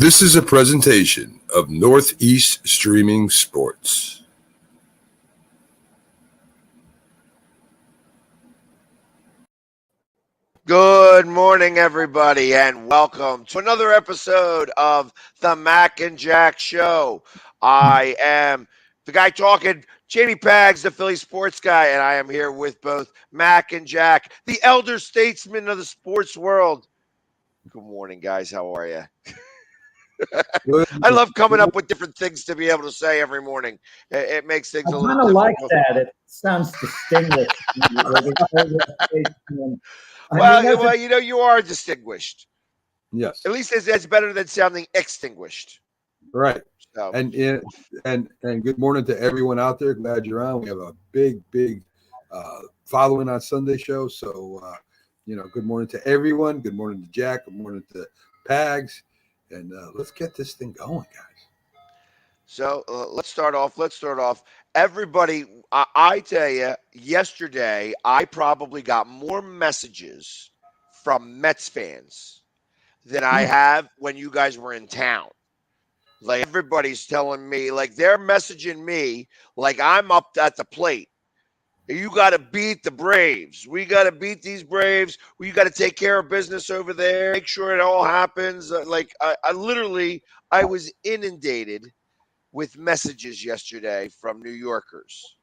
This is a presentation of Northeast Streaming Sports. Good morning, everybody, and welcome to another episode of the Mac and Jack Show. I am the guy talking, Jamie Pags, the Philly sports guy, and I am here with both Mac and Jack, the elder statesmen of the sports world. Good morning, guys. How are you? I love coming up with different things to be able to say every morning. It makes things a little difficult. I kind of like that. It sounds distinguished. Well, you are distinguished. Yes. At least it's better than sounding extinguished. Right. So. And good morning to everyone out there. Glad you're on. We have a big following on Sunday show. So, good morning to everyone. Good morning to Jack. Good morning to Pags. And let's get this thing going, guys. So let's start off. Everybody, I tell you, yesterday I probably got more messages from Mets fans than I have when you guys were in town. Like, everybody's telling me, like, they're messaging me like I'm up at the plate. You got to beat the Braves. We got to beat these Braves. We got to take care of business over there. Make sure it all happens. I was inundated with messages yesterday from New Yorkers.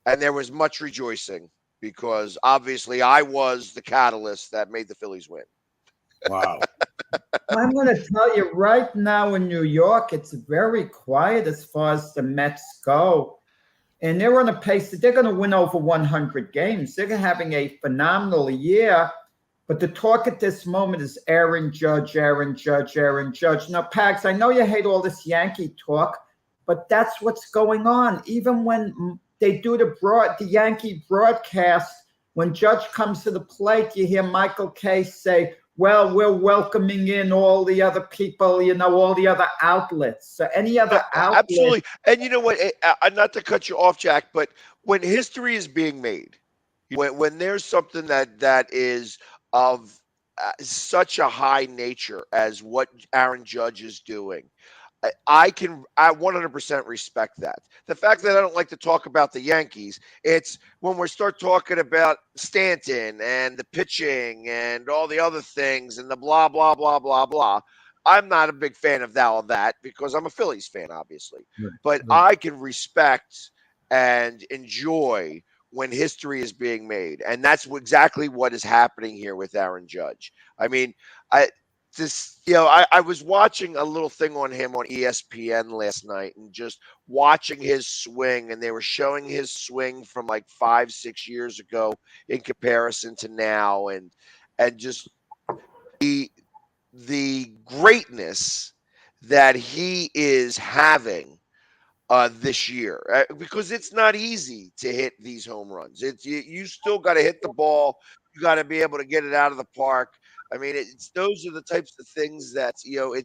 And there was much rejoicing because obviously I was the catalyst that made the Phillies win. Wow. I'm going to tell you right now in New York, it's very quiet as far as the Mets go. And they're on a pace that they're going to win over 100 games. They're having a phenomenal year. But the talk at this moment is Aaron Judge. Now, Pags, I know you hate all this Yankee talk, but that's what's going on. Even when they do the Yankee broadcast, when Judge comes to the plate, you hear Michael Kay say, well, we're welcoming in all the other people, all the other outlets. So any other outlet. Absolutely. And you know what? Not to cut you off, Jack, but when history is being made, when there's something that is of such a high nature as what Aaron Judge is doing, I 100% respect that. The fact that I don't like to talk about the Yankees, it's when we start talking about Stanton and the pitching and all the other things and the blah, blah, blah, blah, blah. I'm not a big fan of all of that because I'm a Phillies fan, obviously. But I can respect and enjoy when history is being made. And that's exactly what is happening here with Aaron Judge. I mean, I was watching a little thing on him on ESPN last night and just watching his swing, and they were showing his swing from like 5-6 years ago in comparison to now, and just the greatness that he is having this year, because it's not easy to hit these home runs. You still got to hit the ball. You got to be able to get it out of the park. I mean, those are the types of things that you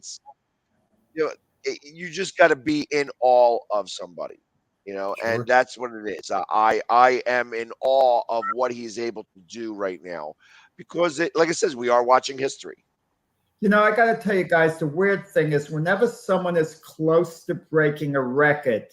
just got to be in awe of somebody, Sure. and that's what it is. I am in awe of what he's able to do right now because, like I said, we are watching history. I got to tell you guys, the weird thing is whenever someone is close to breaking a record,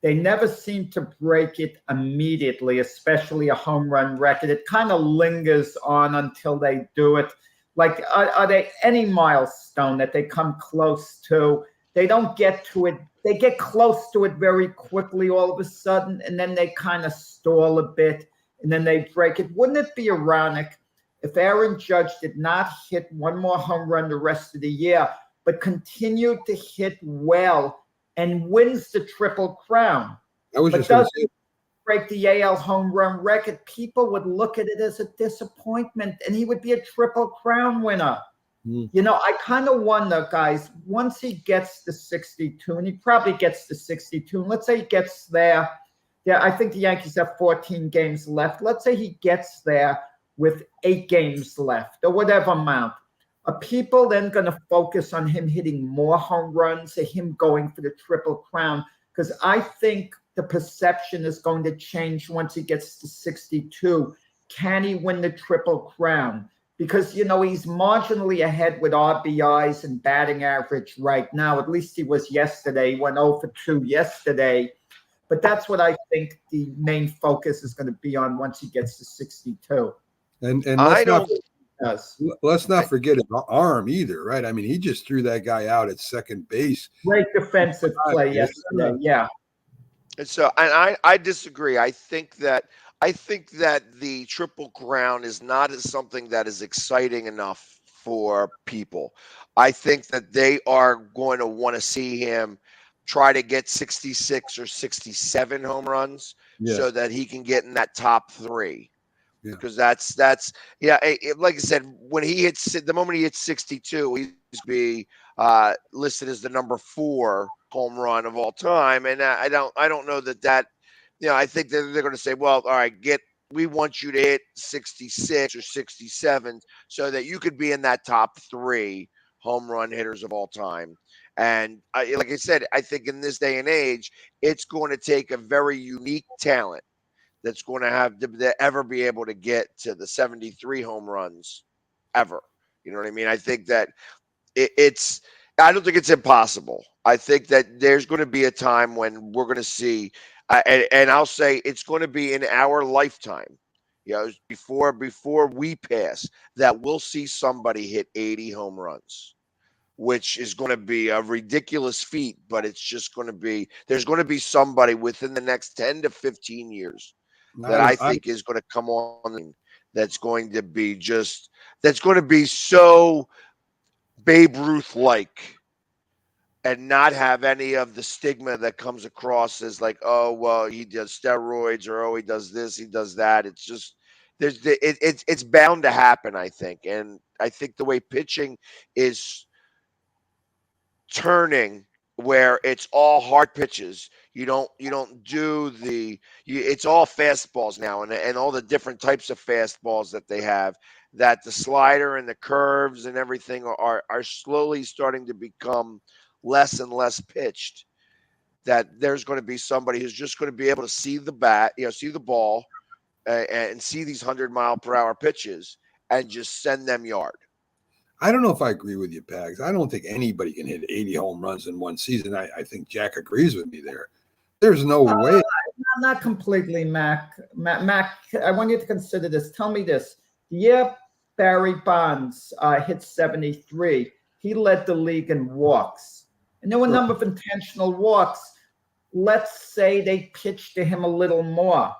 they never seem to break it immediately, especially a home run record. It kind of lingers on until they do it. Like, are they any milestone that they come close to? They don't get to it. They get close to it very quickly all of a sudden, and then they kind of stall a bit, and then they break it. Wouldn't it be ironic if Aaron Judge did not hit one more home run the rest of the year, but continued to hit well and wins the Triple Crown? But doesn't break the AL home run record, people would look at it as a disappointment, and he would be a Triple Crown winner. I kind of wonder, guys, once he gets to 62, and he probably gets to 62, and let's say he gets there. Yeah, I think the Yankees have 14 games left. Let's say he gets there with 8 games left or whatever amount. Are people then going to focus on him hitting more home runs or him going for the Triple Crown? Because I think the perception is going to change once he gets to 62. Can he win the Triple Crown? because, he's marginally ahead with RBIs and batting average right now. At least he was yesterday. He went 0 for 2 yesterday. But that's what I think the main focus is going to be on once he gets to 62. And let's not forget his arm either, right? I mean, he just threw that guy out at second base. Great defensive play yesterday, yeah. And so, and I disagree. I think that the Triple Crown is not something that is exciting enough for people. I think that they are going to want to see him try to get 66 or 67 home runs so that he can get in that top 3. Yeah. Because that's like I said, when he hits the moment he hits 62, he's be listed as the number 4 home run of all time. And I don't know that I think that they're going to say, well, all right, we want you to hit 66 or 67 so that you could be in that top 3 home run hitters of all time. And like I said, I think in this day and age, it's going to take a very unique talent that's going to have to ever be able to get to the 73 home runs ever. You know what I mean? I think that I don't think it's impossible. I think that there's going to be a time when we're going to see, and I'll say it's going to be in our lifetime, before we pass, that we'll see somebody hit 80 home runs, which is going to be a ridiculous feat, but it's just going to be, there's going to be somebody within the next 10 to 15 years that I think is going to come on that's going to be so Babe Ruth-like and not have any of the stigma that comes across as like, oh, well, he does steroids, or, oh, he does this, he does that. It's just, it's bound to happen, I think. And I think the way pitching is turning, where it's all hard pitches. You don't do it's all fastballs now, and all the different types of fastballs that they have, that the slider and the curves and everything are slowly starting to become less and less pitched. That there's going to be somebody who's just going to be able to see the bat, see the ball, and see these 100-mile-per-hour pitches and just send them yard. I don't know if I agree with you, Pags. I don't think anybody can hit 80 home runs in one season. I think Jack agrees with me there. There's no way. Not completely, Mac. Mac, I want you to consider this. Tell me this. The year Barry Bonds hit 73, he led the league in walks. And there were a number of intentional walks. Let's say they pitched to him a little more.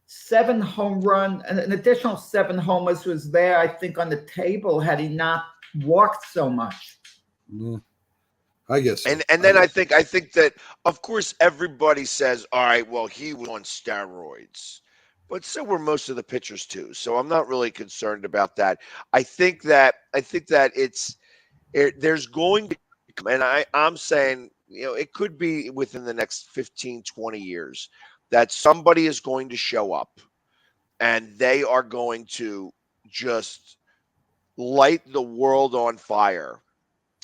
7 home run, an additional 7 homers was there, I think, on the table had he not walked so much. I guess so. And then I think that, of course, everybody says, all right, well, he was on steroids, but so were most of the pitchers too. So I'm not really concerned about that. I think that there's going to, and I'm saying, it could be within the next 15, 20 years that somebody is going to show up and they are going to just light the world on fire.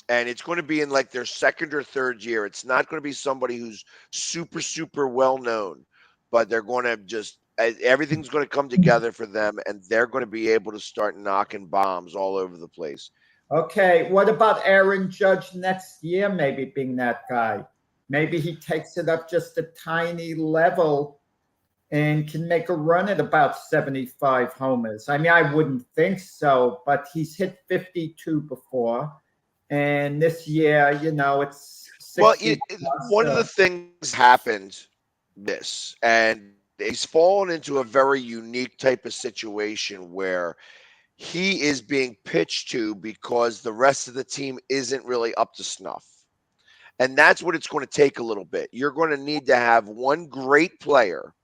And it's going to be in like their second or third year. It's not going to be somebody who's super, super well known, but they're going to just, everything's going to come together for them, and they're going to be able to start knocking bombs all over the place. Okay. What about Aaron Judge next year, maybe being that guy? Maybe he takes it up just a tiny level and can make a run at about 75 homers. I mean, I wouldn't think so, but he's hit 52 before. And this year, it's 60. Well, one of the things happened and he's fallen into a very unique type of situation where he is being pitched to because the rest of the team isn't really up to snuff. And that's what it's going to take a little bit. You're going to need to have one great player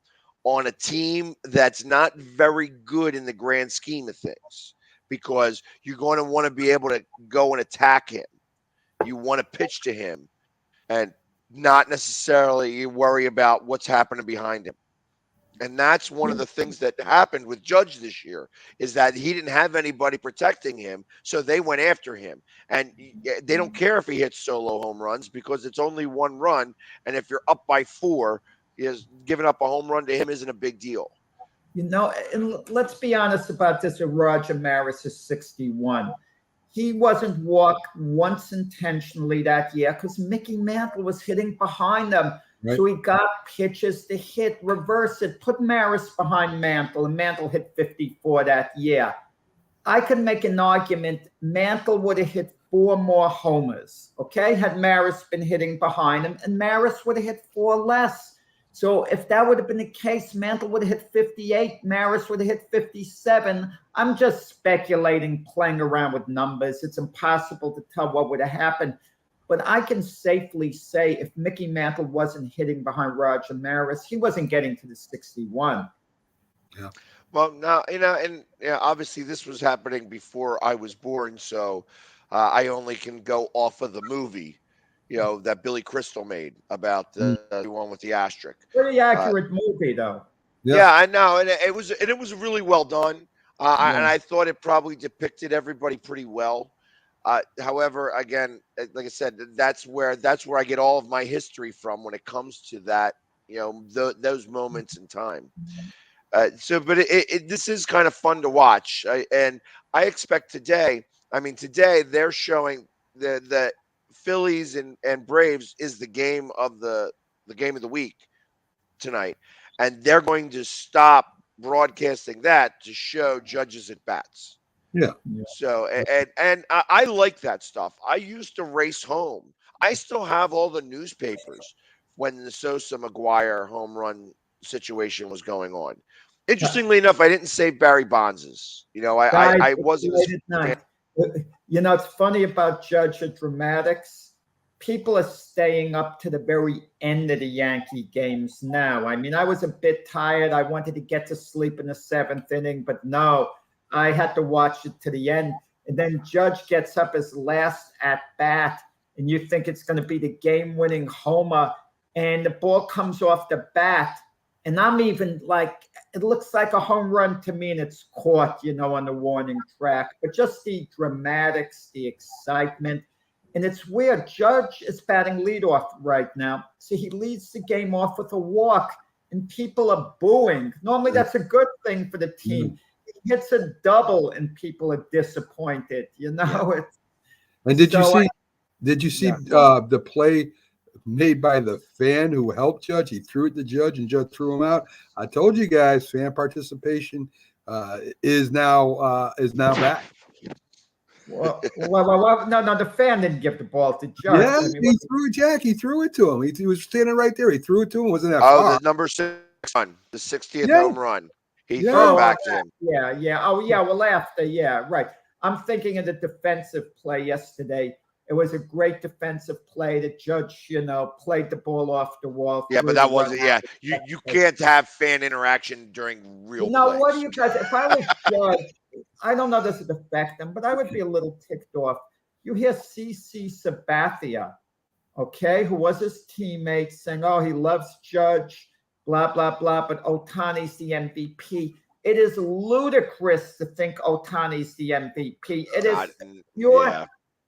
on a team that's not very good in the grand scheme of things, because you're going to want to be able to go and attack him. You want to pitch to him and not necessarily worry about what's happening behind him. And that's one of the things that happened with Judge this year, is that he didn't have anybody protecting him, so they went after him. And they don't care if he hits solo home runs, because it's only one run. And if you're up by 4, giving up a home run to him isn't a big deal. And let's be honest about this. Roger Maris is 61. He wasn't walked once intentionally that year because Mickey Mantle was hitting behind them. Right. So he got pitches to hit, reverse it, put Maris behind Mantle, and Mantle hit 54 that year. I can make an argument Mantle would have hit 4 more homers, okay, had Maris been hitting behind him, and Maris would have hit 4 less. So if that would have been the case, Mantle would have hit 58, Maris would have hit 57. I'm just speculating, playing around with numbers. It's impossible to tell what would have happened. But I can safely say if Mickey Mantle wasn't hitting behind Roger Maris, he wasn't getting to the 61. Yeah. Well, now, and obviously this was happening before I was born, so I only can go off of the movie, that Billy Crystal made about the one with the asterisk. Pretty accurate movie, though. Yeah, I know, and it was really well done, and I thought it probably depicted everybody pretty well. However, again, like I said, that's where I get all of my history from when it comes to that, those moments in time. But this is kind of fun to watch, and I expect today. I mean, today they're showing the Phillies and Braves is the game of the game of the week tonight, and they're going to stop broadcasting that to show Judge's at bats. Yeah. So and I like that stuff. I used to race home. I still have all the newspapers when the Sosa McGuire home run situation was going on. Interestingly enough, I didn't save Barry Bonds's. I wasn't. It's funny about Judge at Dramatics. People are staying up to the very end of the Yankee games now. I mean, I was a bit tired. I wanted to get to sleep in the 7th inning, but no, I had to watch it to the end. And then Judge gets up his last at bat, and you think it's going to be the game-winning homer, and the ball comes off the bat. And I'm even like, it looks like a home run to me, and it's caught, on the warning track. But just the dramatics, the excitement. And it's weird. Judge is batting leadoff right now. So he leads the game off with a walk, and people are booing. Normally, that's a good thing for the team. He hits a double, and people are disappointed. And did you see the play made by the fan who helped Judge? He threw it to Judge, and Judge threw him out. I told you guys, fan participation is now back. Well, no, the fan didn't give the ball to Judge. Yeah, he threw it, Jack. He threw it to him. He was standing right there. He threw it to him. Wasn't that far? The number 6 run, the 60th home run. He threw it back to him. Yeah. Oh, yeah. Well, after, right. I'm thinking of the defensive play yesterday. It was a great defensive play. The Judge, played the ball off the wall. Yeah, but that wasn't. Yeah, you can't have fan interaction during real. No, what do you guys? If I was Judge, I don't know this would affect them, but I would be a little ticked off. You hear CC Sabathia, okay, who was his teammate, saying, "Oh, he loves Judge, blah blah blah," but Ohtani's the MVP. It is ludicrous to think Ohtani's the MVP. It is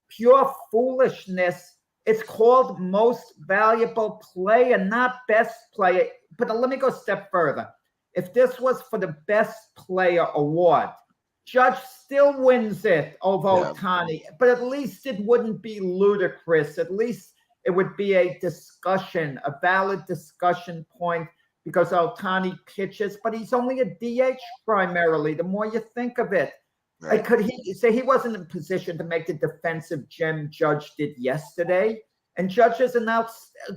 pure foolishness. It's called most valuable player, not best player. But let me go a step further. If this was for the best player award, Judge still wins it over Ohtani. But at least it wouldn't be ludicrous. At least it would be a discussion, a valid discussion point, because Ohtani pitches, but he's only a DH primarily, the more you think of it. Right. Could he say he wasn't in position to make the defensive gem Judge did yesterday? And Judge is an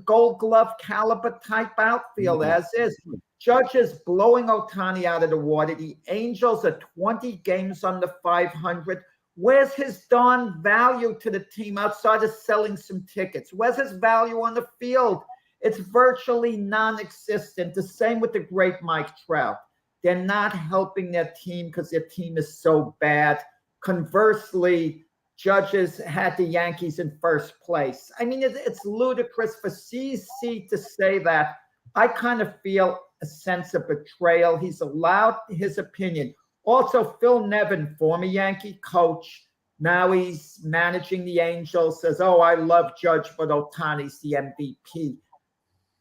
Gold Glove caliber type outfield, as is. Judge is blowing Ohtani out of the water. The Angels are 20 games under 500. Where's his darn value to the team outside of selling some tickets? Where's his value on the field? It's virtually non-existent. The same with the great Mike Trout. They're not helping their team because their team is so bad. Conversely, Judges had the Yankees in first place. I mean, it's ludicrous for CC to say that. I kind of feel a sense of betrayal. He's allowed his opinion. Also, Phil Nevin, former Yankee coach, now he's managing the Angels, says, "Oh, I love Judge, but Ohtani's the MVP."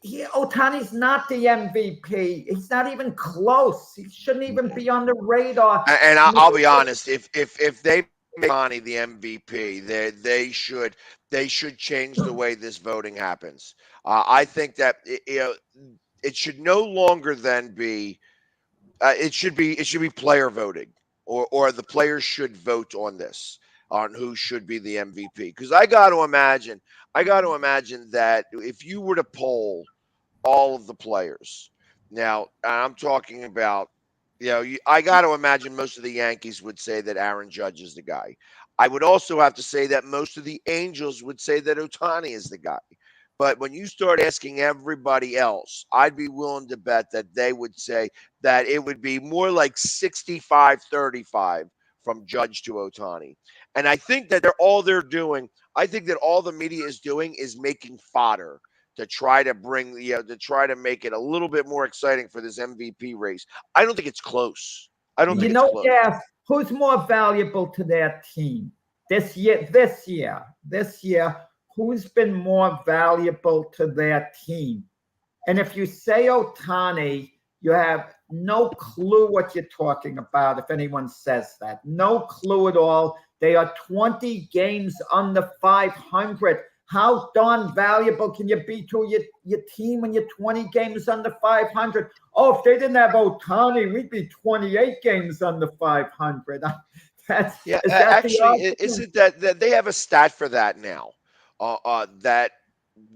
Ohtani's not the MVP. He's not even close. He shouldn't even be on the radar. And I'll be honest, if they make Ohtani the MVP, they should change the way this voting happens. I think that it should no longer then be. It should be player voting, or the players should vote on this, on who should be the MVP. Because I got to imagine that if you were to poll all of the players, now I'm talking about, I got to imagine most of the Yankees would say that Aaron Judge is the guy. I would also have to say that most of the Angels would say that Ohtani is the guy. But when you start asking everybody else, I'd be willing to bet that they would say that it would be more like 65-35 from Judge to Ohtani. And I think that all the media is doing is making fodder to try to bring, to try to make it a little bit more exciting for this MVP race. I don't think it's close. I don't think it's close. Jeff, who's more valuable to their team this year? Who's been more valuable to their team? And if you say Ohtani, you have no clue what you're talking about if anyone says that. No clue at all. They are 20 games under 500. How darn valuable can you be to your team when you're 20 games under 500? Oh, if they didn't have Ohtani, we'd be 28 games under 500. Isn't that they have a stat for that now? That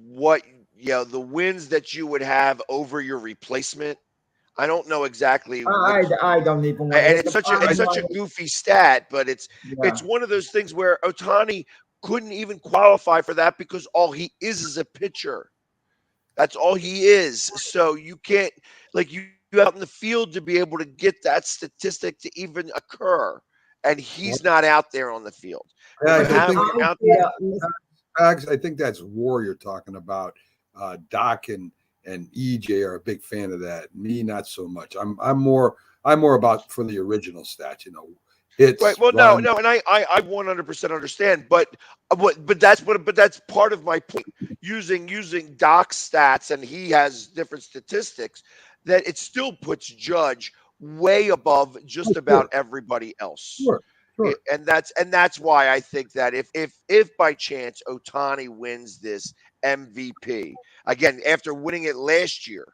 what the wins that you would have over your replacement. I don't know exactly. I don't even. And it's such a goofy stat, but it's one of those things where Ohtani couldn't even qualify for that because all he is a pitcher. That's all he is. So you can't you out in the field to be able to get that statistic to even occur, and he's not out there on the field. I think that's WAR you're talking about. Doc and EJ are a big fan of that. Me, not so much. I'm more about for the original stats. Hits. Right. Well, no, and I 100% understand, but that's part of my point. Using Doc's stats, and he has different statistics, that it still puts Judge way above just about everybody else. Sure. And that's why I think that if by chance Ohtani wins this MVP again after winning it last year,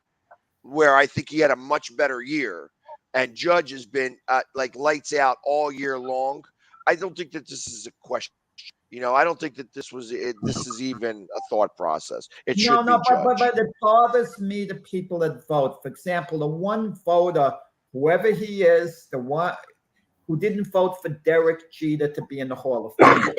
where I think he had a much better year, and Judge has been lights out all year long, I don't think that this is a question. I don't think that this is even a thought process. It should be Judge. But it bothers me the people that vote. For example, the one voter, whoever he is, the one who didn't vote for Derek Jeter to be in the Hall of Fame.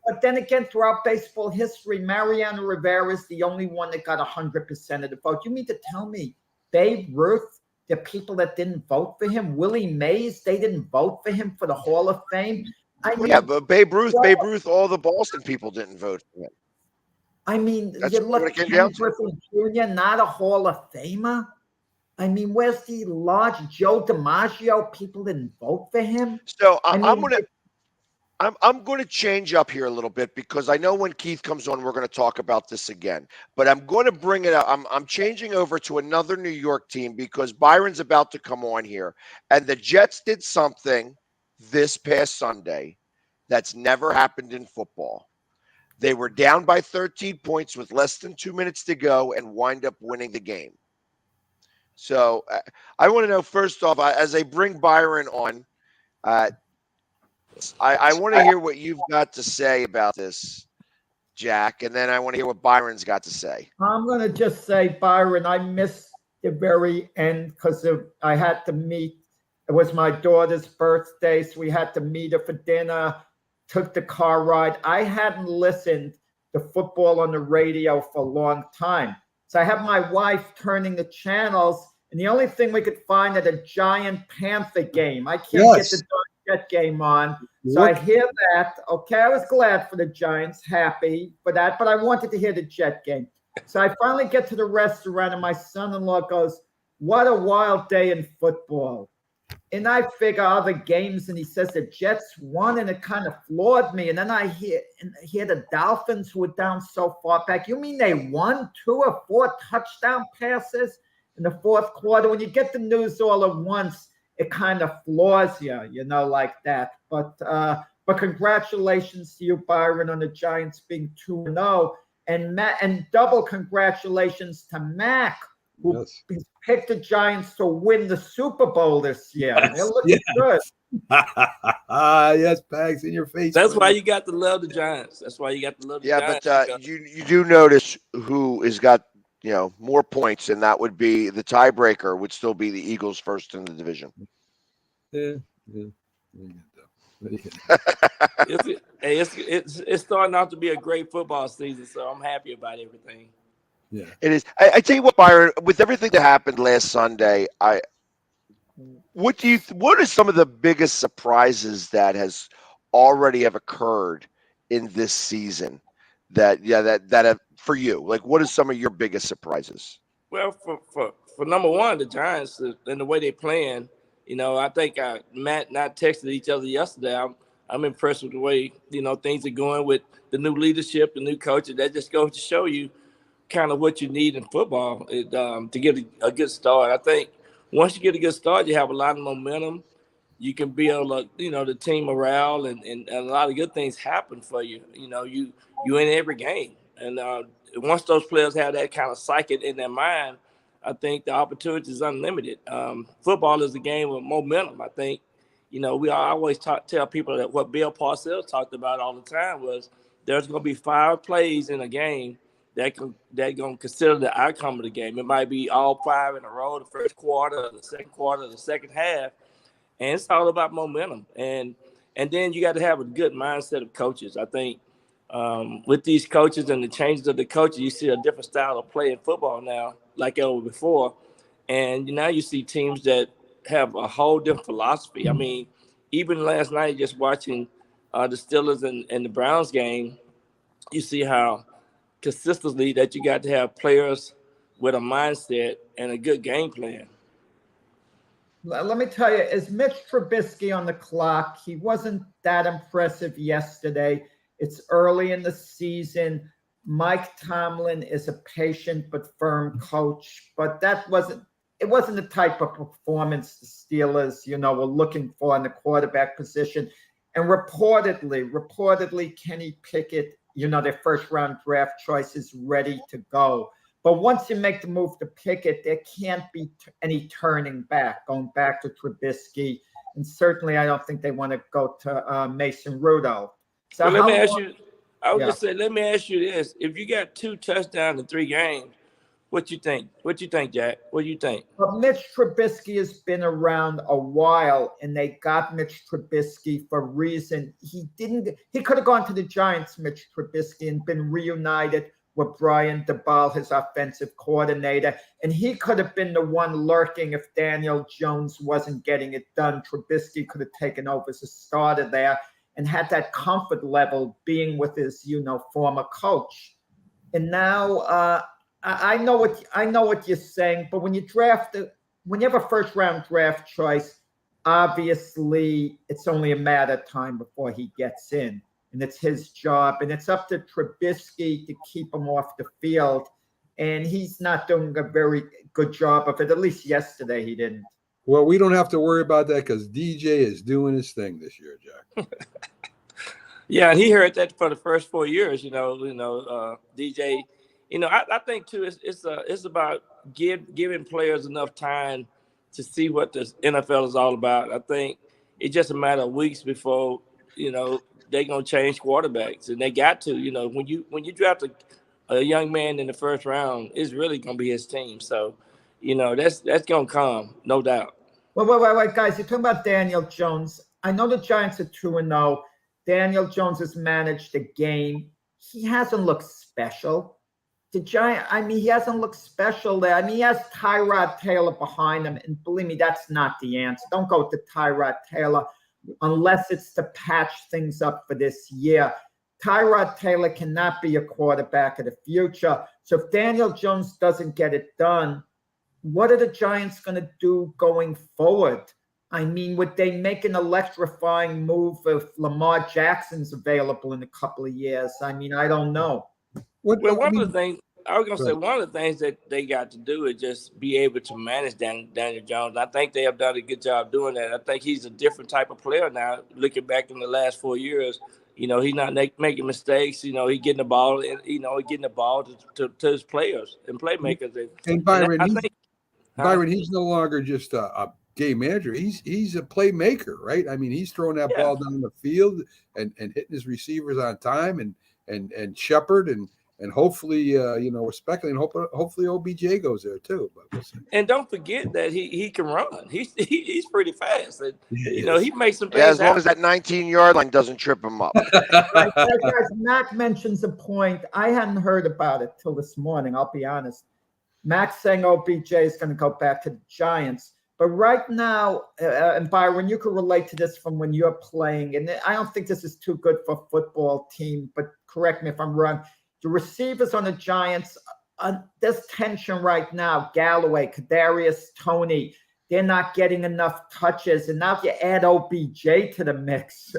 But then again, throughout baseball history, Mariano Rivera is the only one that got 100% of the vote. You mean to tell me Babe Ruth, the people that didn't vote for him, Willie Mays, they didn't vote for him for the Hall of Fame? But Babe Ruth, all the Boston people didn't vote for him. I mean, you look at Ken Griffey Jr., not a Hall of Famer. I mean, where's the large Joe DiMaggio? People didn't vote for him. So I'm going to change up here a little bit, because I know when Keith comes on, we're going to talk about this again. But I'm going to bring it up. I'm changing over to another New York team because Byron's about to come on here, and the Jets did something this past Sunday that's never happened in football. They were down by 13 points with less than 2 minutes to go and wind up winning the game. So I want to know, first off, as I bring Byron on, I want to hear what you've got to say about this, Jack, and then I want to hear what Byron's got to say. I'm going to just say, Byron, I missed the very end because I had to meet. It was my daughter's birthday, so we had to meet her for dinner, took the car ride. I hadn't listened to football on the radio for a long time. So I have my wife turning the channels, and the only thing we could find at a Giant Panther game. I can't get the Jet game on. So I hear that. Okay, I was glad for the Giants, happy for that, but I wanted to hear the Jet game. So I finally get to the restaurant, and my son-in-law goes, "What a wild day in football." And I figure other games, and he says the Jets won, and it kind of floored me. And then I hear the Dolphins who were down so far back. You mean they won 2 or 4 touchdown passes in the fourth quarter? When you get the news all at once, it kind of floors you, like that. But congratulations to you, Byron, on the Giants being 2-0, and double congratulations to Mac, who picked the Giants to win the Super Bowl this year. They're looking good. Yes, Pags, in your face. That's why you got to love the Giants. That's why you got to love the Giants. Yeah, but you do notice who has got more points, and that would be the tiebreaker would still be the Eagles first in the division. Yeah. It's starting out to be a great football season, so I'm happy about everything. Yeah, it is. I tell you what, Byron, with everything that happened last Sunday, what are some of the biggest surprises that has already have occurred in this season that have, for you? Like, what are some of your biggest surprises? Well, for number one, the Giants and the way they're playing, I think Matt and I texted each other yesterday. I'm impressed with the way things are going with the new leadership, the new coaches. That just goes to show you kind of what you need in football to get a good start. I think once you get a good start, you have a lot of momentum. You can build the team morale, and a lot of good things happen for you. You in every game, and once those players have that kind of psyche in their mind, I think the opportunity is unlimited. Football is a game of momentum. I think we always tell people that what Bill Parcells talked about all the time was there's going to be 5 plays in a game that going to consider the outcome of the game. It might be all 5 in a row, the first quarter, the second quarter, the second half, and it's all about momentum. And then you got to have a good mindset of coaches. I think with these coaches and the changes of the coaches, you see a different style of play in football now, like ever before. And now you see teams that have a whole different philosophy. I mean, even last night, just watching the Steelers and the Browns game, you see how consistently that you got to have players with a mindset and a good game plan. Let me tell you, is Mitch Trubisky on the clock? He wasn't that impressive yesterday. It's early in the season. Mike Tomlin is a patient but firm coach, but it wasn't the type of performance the Steelers, were looking for in the quarterback position. And reportedly, Kenny Pickett, their first-round draft choice is ready to go. But once you make the move to Pickett, there can't be any turning back, going back to Trubisky. And certainly I don't think they want to go to Mason Rudolph. So let me ask you this. If you got 2 touchdowns in 3 games, what you think? What you think, Jack? What do you think? Well, Mitch Trubisky has been around a while, and they got Mitch Trubisky for a reason. He could have gone to the Giants, Mitch Trubisky, and been reunited with Brian DeBall, his offensive coordinator. And he could have been the one lurking if Daniel Jones wasn't getting it done. Trubisky could have taken over as a starter there and had that comfort level being with his, former coach. And now I know what you're saying, but when you have a first-round draft choice, obviously it's only a matter of time before he gets in. And it's his job, and it's up to Trubisky to keep him off the field. And he's not doing a very good job of it. At least yesterday he didn't. Well, we don't have to worry about that because DJ is doing his thing this year, Jack. Yeah, and he heard that for the first 4 years. DJ. I think too. It's about giving players enough time to see what the NFL is all about. I think it's just a matter of weeks before they're gonna change quarterbacks, and they got to. When you draft a young man in the first round, it's really gonna be his team. So, that's gonna come, no doubt. Well, wait, guys, you're talking about Daniel Jones. I know the Giants are 2-0. Daniel Jones has managed the game. He hasn't looked special. He hasn't looked special there. He has Tyrod Taylor behind him, and believe me, that's not the answer. Don't go to Tyrod Taylor unless it's to patch things up for this year. Tyrod Taylor cannot be a quarterback of the future. So if Daniel Jones doesn't get it done, what are the Giants going to do going forward? I mean, would they make an electrifying move if Lamar Jackson's available in a couple of years? I mean, I don't know. Well, one of the things I was going to say, one of the things that they got to do is just be able to manage Daniel Jones. I think they have done a good job doing that. I think he's a different type of player now. Looking back in the last 4 years, you know, he's not making mistakes. You know, he's getting the ball, and getting the ball to his players and playmakers. And Byron, Byron, he's no longer just a game manager. He's a playmaker, right? I mean, he's throwing that ball down the field and hitting his receivers on time and Shepard and hopefully, we're speculating. Hopefully, OBJ goes there too. But we'll see. And don't forget that he can run. He's pretty fast. And, he makes some things as long as that 19-yard line doesn't trip him up. Guys, Mac mentions a point. I hadn't heard about it till this morning. I'll be honest. Mac's saying OBJ is going to go back to the Giants. But right now, and Byron, you can relate to this from when you're playing. And I don't think this is too good for a football team, but correct me if I'm wrong. The receivers on the Giants, there's tension right now. Galloway, Kadarius Toney, they're not getting enough touches. And now if you add OBJ to the mix,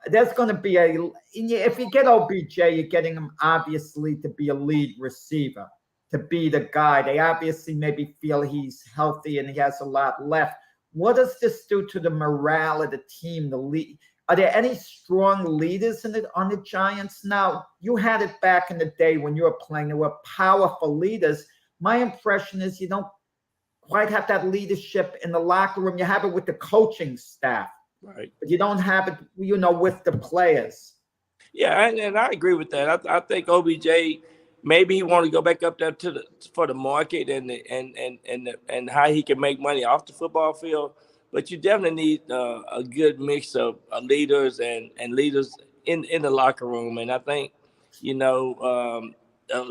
there's going to be if you get OBJ, you're getting him obviously to be a lead receiver, to be the guy. They obviously maybe feel he's healthy and he has a lot left. What does this do to the morale of the team, the lead? Are there any strong leaders on the Giants now? You had it back in the day when you were playing. There were powerful leaders. My impression is you don't quite have that leadership in the locker room. You have it with the coaching staff, right? But you don't have it, with the players. Yeah, and I agree with that. I think OBJ maybe he want to go back up there for the market and how he can make money off the football field. But you definitely need a good mix of leaders and leaders in the locker room. And I think,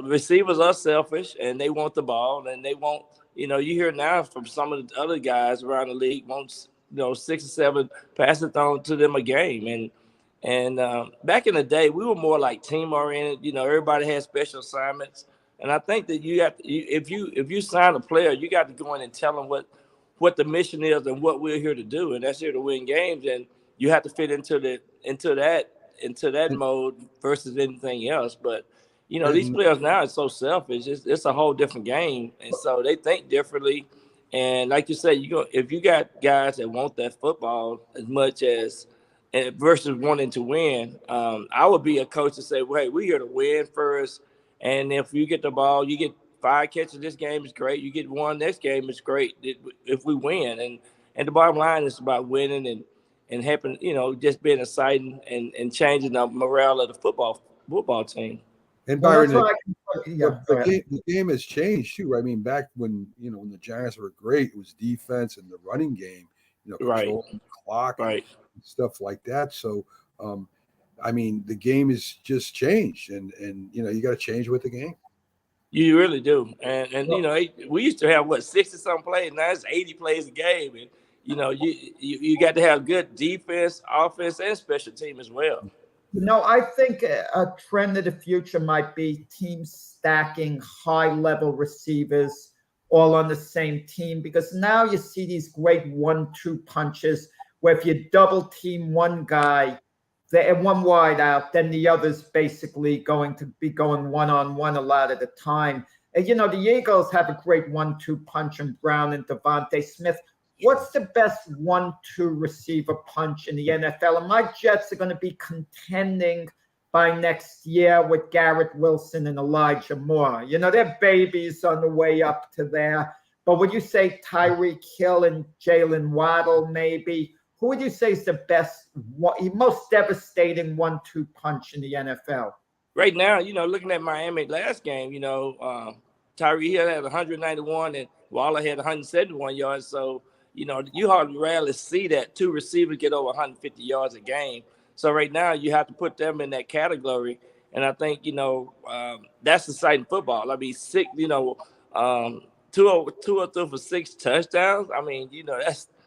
receivers are selfish and they want the ball and they want, you hear now from some of the other guys around the league wants, 6 or 7 passes thrown to them a game. And back in the day, we were more like team oriented. Everybody had special assignments. And I think that if you sign a player, you got to go in and tell them what the mission is and what we're here to do, and that's here to win games. And you have to fit into that mode versus anything else. But these players now are so selfish. It's a whole different game, and so they think differently. And like you said, if you got guys that want that football as much as versus wanting to win, I would be a coach to say, well, hey, we're here to win first, and if you get the ball, you get 5 catches this game is great. You get 1 next game is great if we win. And the bottom line is about winning and helping, just being exciting and changing the morale of the football team. And Byron, the game has changed too. I mean, back when when the Giants were great, it was defense and the running game, controlling the clock, and stuff like that. So, I mean, the game has just changed, and you got to change with the game. You really do, and we used to have 60-something plays. Now it's 80 plays a game, and you got to have good defense, offense, and special team as well. I think a trend of the future might be teams stacking high-level receivers all on the same team, because now you see these great 1-2 punches where if you double team one guy, and one wide out, then the other's basically going to be going one-on-one a lot of the time. And, the Eagles have a great 1-2 punch in Brown and Devontae Smith. What's the best 1-2 receiver punch in the NFL? And my Jets are going to be contending by next year with Garrett Wilson and Elijah Moore. They're babies on the way up to there. But would you say Tyreek Hill and Jalen Waddle maybe? Who would you say is the best, most devastating 1-2 punch in the NFL? Right now, looking at Miami last game, Tyreek Hill had 191 and Waller had 171 yards. So, you hardly rarely see that 2 receivers get over 150 yards a game. So right now you have to put them in that category. And I think, that's exciting football. I mean, 2 or 3 for 6 touchdowns. I mean,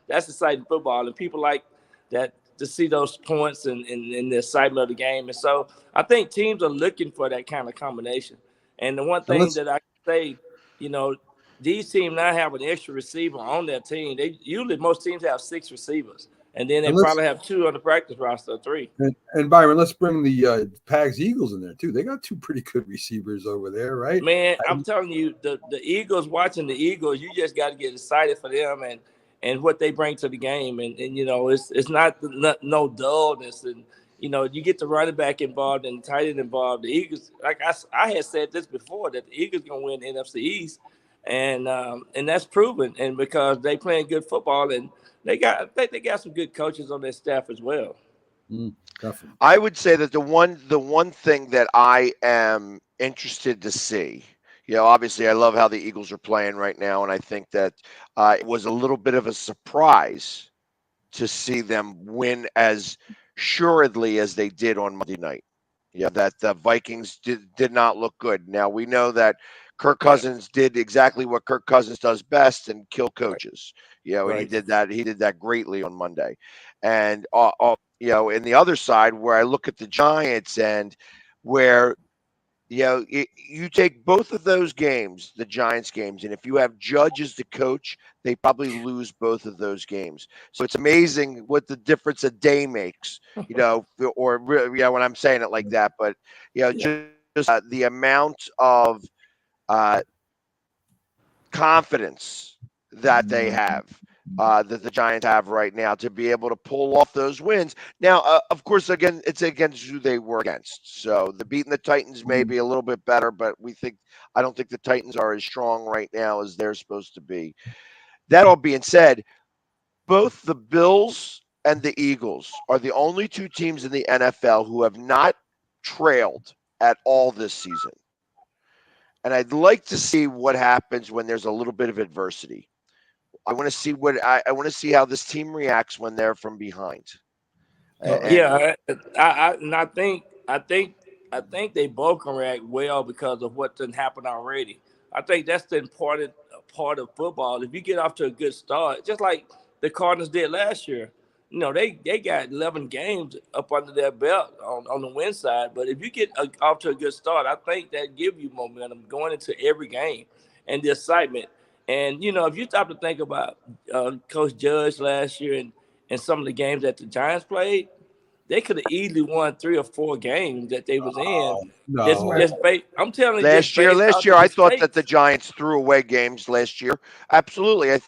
that's exciting football, and people like that to see those points and the excitement of the game. And so I think teams are looking for that kind of combination. And the one thing that I can say, these teams now have an extra receiver on their team. Most teams have 6 receivers, and then they probably have 2 on the practice roster, 3. And Byron, let's bring the Pags Eagles in there too. They got 2 pretty good receivers over there, right? Man, I'm telling you, the Eagles, watching the Eagles, you just got to get excited for them and what they bring to the game. And it's not no dullness. And, you get the running back involved and the tight end involved. The Eagles, like I had said this before, that the Eagles going to win the NFC East. And that's proven. And because they playing good football, and I think they got some good coaches on their staff as well. Definitely. I would say that the one thing that I am interested to see, obviously I love how the Eagles are playing right now, and I think that it was a little bit of a surprise to see them win as assuredly as they did on Monday night. That the Vikings did not look good. Now we know that Kirk Cousins did exactly what Kirk Cousins does best and kill coaches. And he did that greatly on Monday. And in the other side, where I look at the Giants and where, you take both of those games, the Giants games, and if you have Judge as the coach, they probably lose both of those games. So it's amazing what the difference a day makes, or when I'm saying it like that, but, just the amount of confidence that they have. That the Giants have right now to be able to pull off those wins. Now, of course, again, it's against who they were against. So the beating the Titans may be a little bit better, but I don't think the Titans are as strong right now as they're supposed to be. That all being said, both the Bills and the Eagles are the only 2 teams in the NFL who have not trailed at all this season. And I'd like to see what happens when there's a little bit of adversity. I want to see I want to see how this team reacts when they're from behind. I think they both can react well because of what didn't happen already. I think that's the important part of football. If you get off to a good start, just like the Cardinals did last year, they got 11 games up under their belt on the win side. But if you get off to a good start, I think that gives you momentum going into every game and the excitement. And, if you stop to think about Coach Judge last year and some of the games that the Giants played, they could have easily won 3 or 4 games that they was in. No. I'm telling you. Last year, I thought that the Giants threw away games last year. Absolutely. I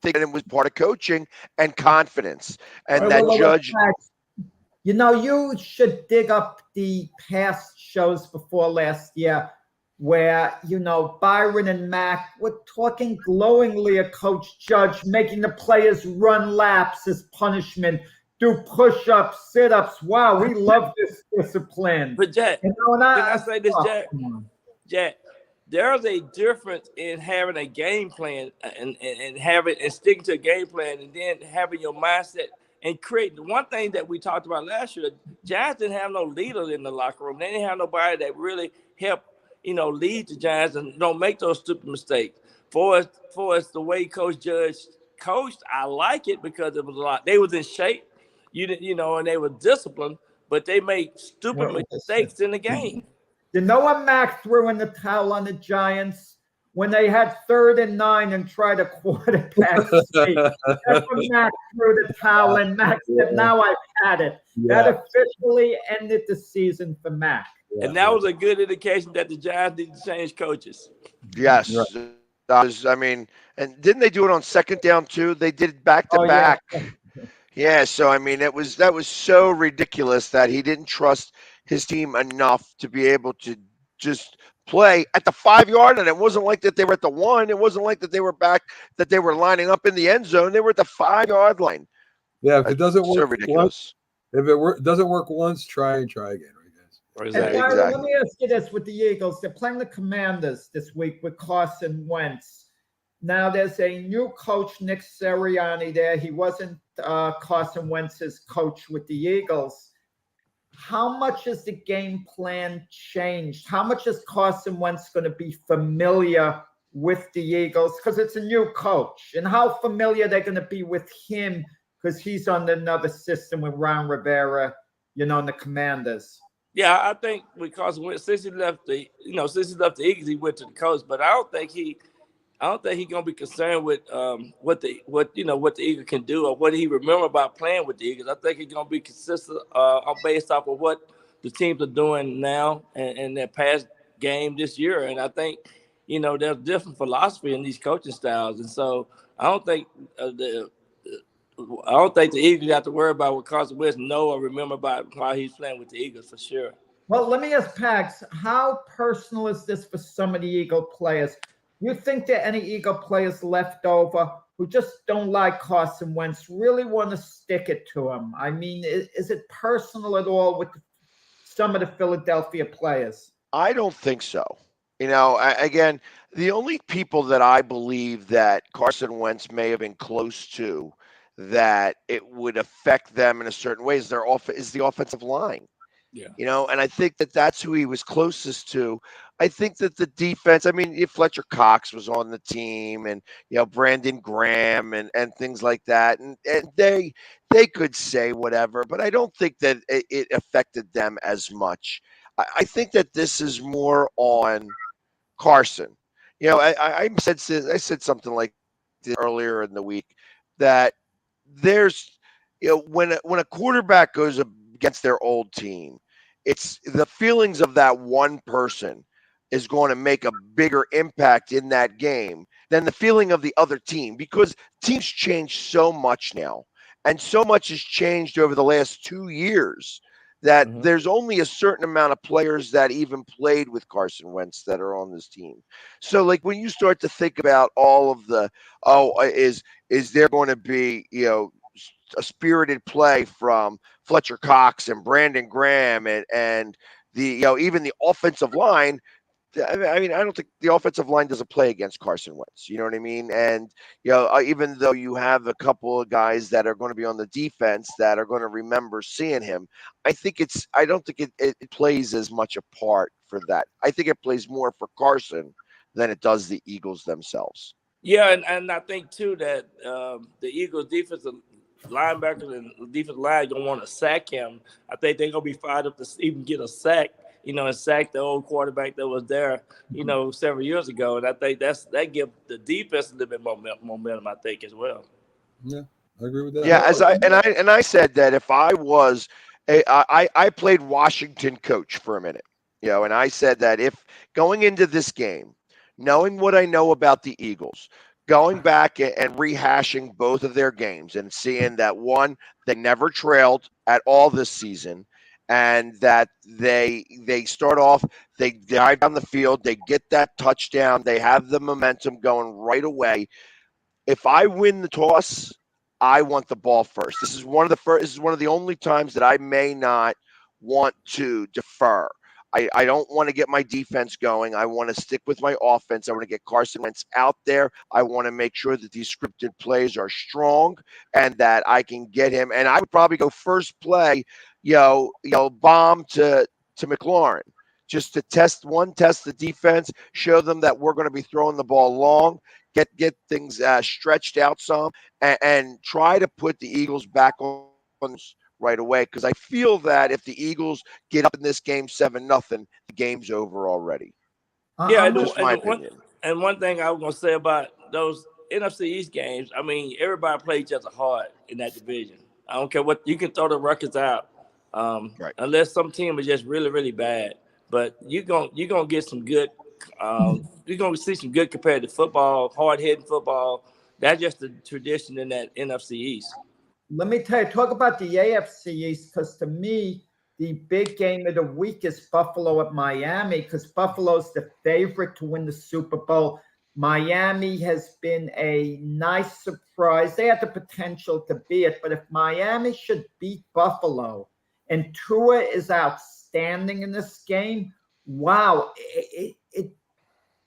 think it was part of coaching and confidence. And Judge. You should dig up the past shows before last year where, Byron and Mac were talking glowingly of Coach Judge, making the players run laps as punishment, do push-ups, sit-ups. Wow, we love this discipline. But Jack, can I say this, Jack? Jack, there's a difference in having a game plan and sticking to a game plan and then having your mindset and creating. One thing that we talked about last year, Giants didn't have no leader in the locker room. They didn't have nobody that really helped lead the Giants and don't make those stupid mistakes. For us, the way Coach Judge coached, I like it because it was a lot. They was in shape, and they were disciplined, but they made stupid mistakes in the game. You know when Mac threw in the towel on the Giants? When they had 3rd and 9 and tried a quarterback sneak. That's when Mac threw the towel and Mac said, now I've had it. Yeah. That officially ended the season for Mac. And that was a good indication that the Giants need to change coaches. Yes. Right. And didn't they do it on 2nd down too? They did it back to back. Yeah. So, that was so ridiculous that he didn't trust his team enough to be able to just play at the 5-yard. And it wasn't like that they were at the 1. It wasn't like that they were back, that they were lining up in the end zone. They were at the 5-yard line. Yeah. If it doesn't work, so ridiculous. Doesn't work once, try again. Exactly. Let me ask you this with the Eagles. They're playing the Commanders this week with Carson Wentz. Now there's a new coach, Nick Sirianni there. He wasn't Carson Wentz's coach with the Eagles. How much has the game plan changed? How much is Carson Wentz going to be familiar with the Eagles? Because it's a new coach. And how familiar they're going to be with him because he's on another system with Ron Rivera, in the Commanders. Yeah, I think because since he left the Eagles, he went to the coach. But I don't think I don't think he's gonna be concerned with what the Eagles can do or what he remember about playing with the Eagles. I think he's gonna be consistent based off of what the teams are doing now and their past game this year. And I think there's different philosophy in these coaching styles, and so I don't think the Eagles have to worry about what Carson Wentz know or remember about how he's playing with the Eagles for sure. Well, let me ask Pags, how personal is this for some of the Eagle players? You think there are any Eagle players left over who just don't like Carson Wentz, really want to stick it to him? I mean, is it personal at all with some of the Philadelphia players? I don't think so. Again, the only people that I believe that Carson Wentz may have been close to that it would affect them in a certain way is the offensive line. Yeah. And I think that that's who he was closest to. I think that the defense, I mean, if Fletcher Cox was on the team and, Brandon Graham and things like that, and they could say whatever, but I don't think that it affected them as much. I think that this is more on Carson. I said something like this earlier in the week that there's, when a quarterback goes against their old team, it's the feelings of that one person is going to make a bigger impact in that game than the feeling of the other team, because teams change so much now, and so much has changed over the last 2 years that there's only a certain amount of players that even played with Carson Wentz that are on this team. So like when you start to think about all of the, is there going to be, a spirited play from Fletcher Cox and Brandon Graham and the, even the offensive line. I mean, I don't think the offensive line doesn't play against Carson Wentz. You know what I mean? And, even though you have a couple of guys that are going to be on the defense that are going to remember seeing him, I don't think it plays as much a part for that. I think it plays more for Carson than it does the Eagles themselves. Yeah, and I think, too, that the Eagles defensive linebackers and defensive line don't want to sack him. I think they're going to be fired up to even get a sack, and sack the old quarterback that was there, several years ago. And I think that gives the defense a little bit more momentum, I think, as well. Yeah, I agree with that. Yeah, I said that if I was I played Washington coach for a minute, and I said that if going into this game, knowing what I know about the Eagles, going back and rehashing both of their games and seeing that, one, they never trailed at all this season, and that they start off, they drive down the field, they get that touchdown, they have the momentum going right away. If I win the toss, I want the ball first. This is one of the only times that I may not want to defer. I don't want to get my defense going. I want to stick with my offense. I want to get Carson Wentz out there. I want to make sure that these scripted plays are strong and that I can get him. And I would probably go first play, bomb to McLaurin, just to test the defense, show them that we're going to be throwing the ball long, get things stretched out some, and try to put the Eagles back on right away, because I feel that if the Eagles get up in this game 7-0, the game's over already. Yeah, just my opinion. And one thing I was going to say about those NFC East games, I mean, everybody plays each other hard in that division. I don't care what, you can throw the records out, right, unless some team is just really, really bad. But you're gonna get some good. You're gonna see some good competitive football, hard-hitting football. That's just the tradition in that NFC East. Let me tell you, talk about the AFC East, because to me, the big game of the week is Buffalo at Miami, because Buffalo's the favorite to win the Super Bowl. Miami has been a nice surprise. They had the potential to be it, but if Miami should beat Buffalo and Tua is outstanding in this game, wow, it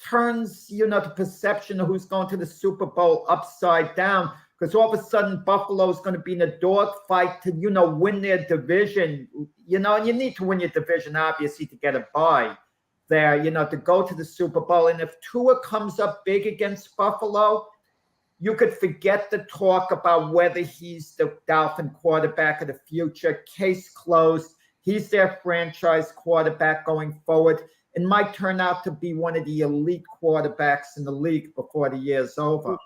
turns, the perception of who's going to the Super Bowl upside down, because all of a sudden Buffalo is going to be in a dogfight to, win their division, and you need to win your division, obviously, to get a bye there, to go to the Super Bowl. And if Tua comes up big against Buffalo, you could forget the talk about whether he's the Dolphin quarterback of the future. Case closed. He's their franchise quarterback going forward. and might turn out to be one of the elite quarterbacks in the league before the year's over.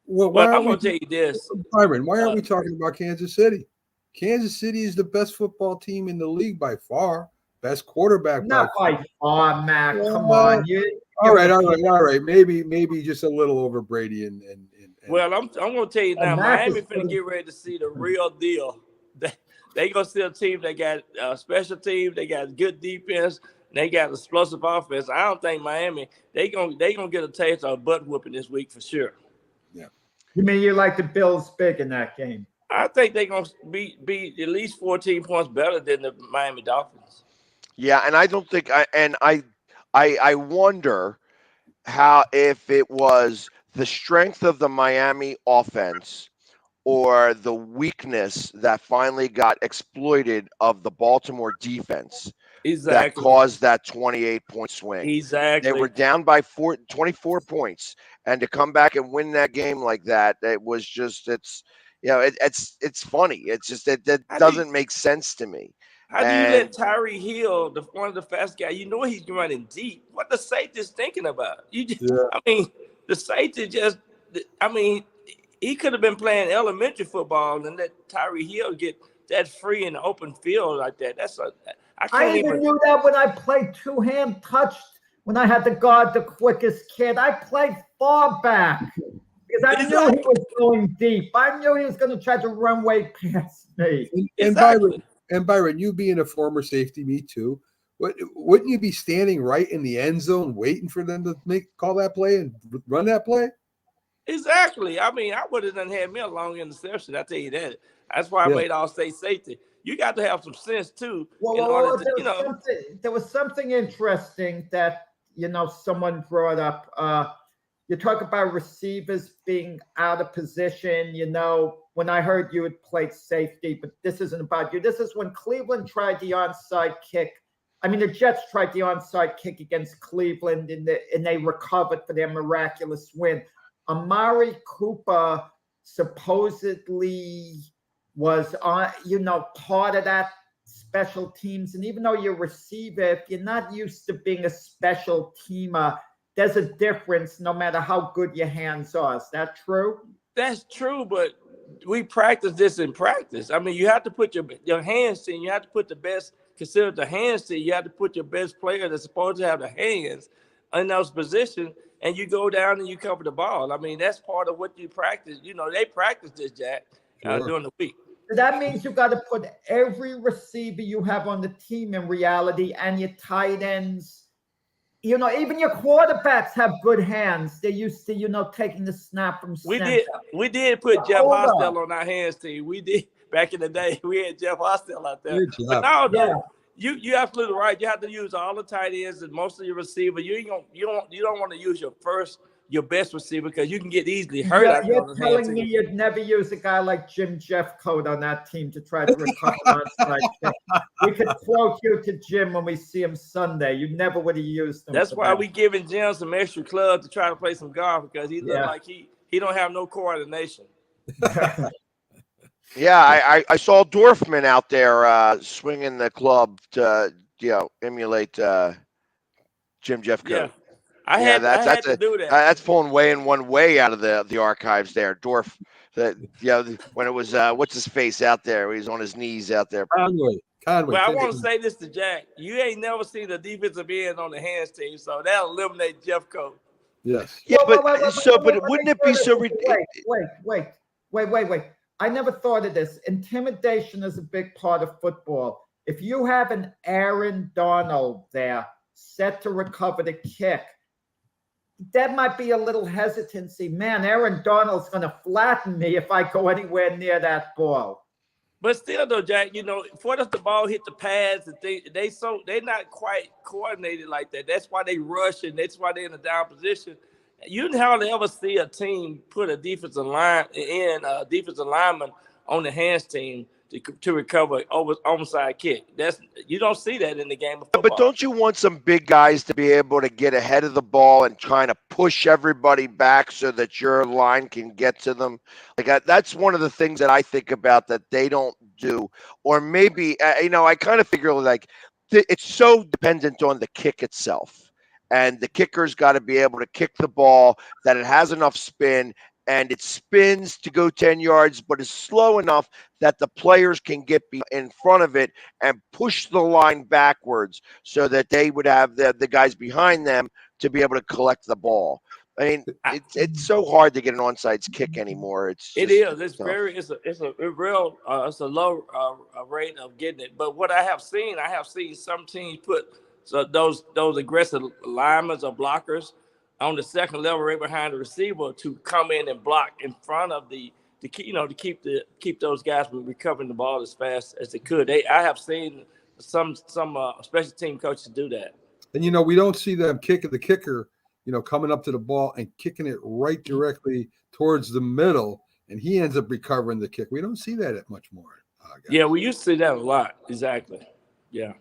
Well, But I'm going to tell you this. Byron, why aren't we talking about Kansas City? Kansas City is the best football team in the league by far. Best quarterback Not by by far, Mac. Come Well, on. all right. Maybe just a little over Brady and Well, I'm going to tell you now, Mac Miami is finna get ready to see the real deal. They going to see a team that got special team, they got good defense, and they got explosive offense. I don't think Miami, they gonna get a taste of a butt whooping this week for sure. Yeah. You mean you like the Bills big in that game? I think they're going to be at least 14 points better than the Miami Dolphins. Yeah, and I don't think I wonder how if it was the strength of the Miami offense or the weakness that finally got exploited of the Baltimore defense that caused that 28-point swing. Exactly. They were down by 24 points, and to come back and win that game like that, it was just it's funny. It's just that doesn't make sense to me. How do you let Tyree Hill, one of the fast guys, he's running deep? What the safety's thinking about? I mean, the safety he could have been playing elementary football and let Tyree Hill get that free in the open field like that. I even knew that when I played two-hand touched, when I had to guard the quickest kid. I played far back because I knew he was going deep. I knew he was going to try to run way past me. And Byron, you being a former safety, me too. Wouldn't you be standing right in the end zone waiting for them to call that play and run that play? Exactly. I mean, I would have done had me a long interception. I tell you that. That's why I made all-state safety. You got to have some sense too. There was something interesting that someone brought up. You talk about receivers being out of position. When I heard you had played safety, but this isn't about you. This is when Cleveland tried the onside kick. I mean, the Jets tried the onside kick against Cleveland, and they recovered for their miraculous win. Amari Cooper supposedly was on, part of that special teams. And even though you're a receiver, if you're not used to being a special teamer, there's a difference no matter how good your hands are. Is that true? That's true, but we practice this in practice. I mean, you have to put your hands in. You have to put the best, consider the hands in. You have to put your best player that's supposed to have the hands in those positions, and you go down and you cover the ball. I mean, that's part of what you practice. They practice this, Jack, during the week. That means you've got to put every receiver you have on the team in reality, and your tight ends. Even your quarterbacks have good hands. They're used to, taking the snap from center. We did put Jeff Hostel on our hands team. We did back in the day. We had Jeff Hostel out there. But now, you're absolutely right. You have to use all the tight ends and most of your receiver. You don't want to use your best receiver because you can get easily hurt. You're telling me you'd never use a guy like Jim Jeffcoat on that team to try to recover onside kick. We could quote you to Jim when we see him Sunday. You never would have used him. That's why we giving Jim some extra clubs to try to play some golf because he look like he don't have no coordination. Yeah, I saw Dorfman out there swinging the club to emulate Jim Jeffcoat. Yeah. I had to do that. That's pulling one way out of the archives there. Dorf, when it was what's his face out there? He's on his knees out there. Conway. But I want to say this to Jack: you ain't never seen the defensive end on the hands team, so that'll eliminate Jeffcoat. Yes. Yeah, but wouldn't it be so ridiculous? Wait. I never thought of this. Intimidation is a big part of football. If you have an Aaron Donald there set to recover the kick, that might be a little hesitancy. Man, Aaron Donald's going to flatten me if I go anywhere near that ball. But still, though, Jack, before the ball hit the pads, they're not quite coordinated like that. That's why they rush and that's why they're in a down position. You hardly ever see a team put a defensive lineman on the hands team to recover onside kick. You don't see that in the game of football. But don't you want some big guys to be able to get ahead of the ball and trying to push everybody back so that your line can get to them? That's one of the things that I think about that they don't do. Or maybe I kind of figure it's so dependent on the kick itself. and the kicker's got to be able to kick the ball that it has enough spin and it spins to go 10 yards, but is slow enough that the players can get in front of it and push the line backwards so that they would have the guys behind them to be able to collect the ball. I mean, it's so hard to get an onside kick anymore. It's tough. It's a real it's a low rate of getting it. But what I have seen some teams put those aggressive linemen or blockers on the second level right behind the receiver to come in and block in front of to keep those guys from recovering the ball as fast as they could. I have seen some special team coaches do that. And we don't see them kicking the kicker, coming up to the ball and kicking it right directly towards the middle, and he ends up recovering the kick. We don't see that much more. Yeah, we used to see that a lot. Exactly. Yeah.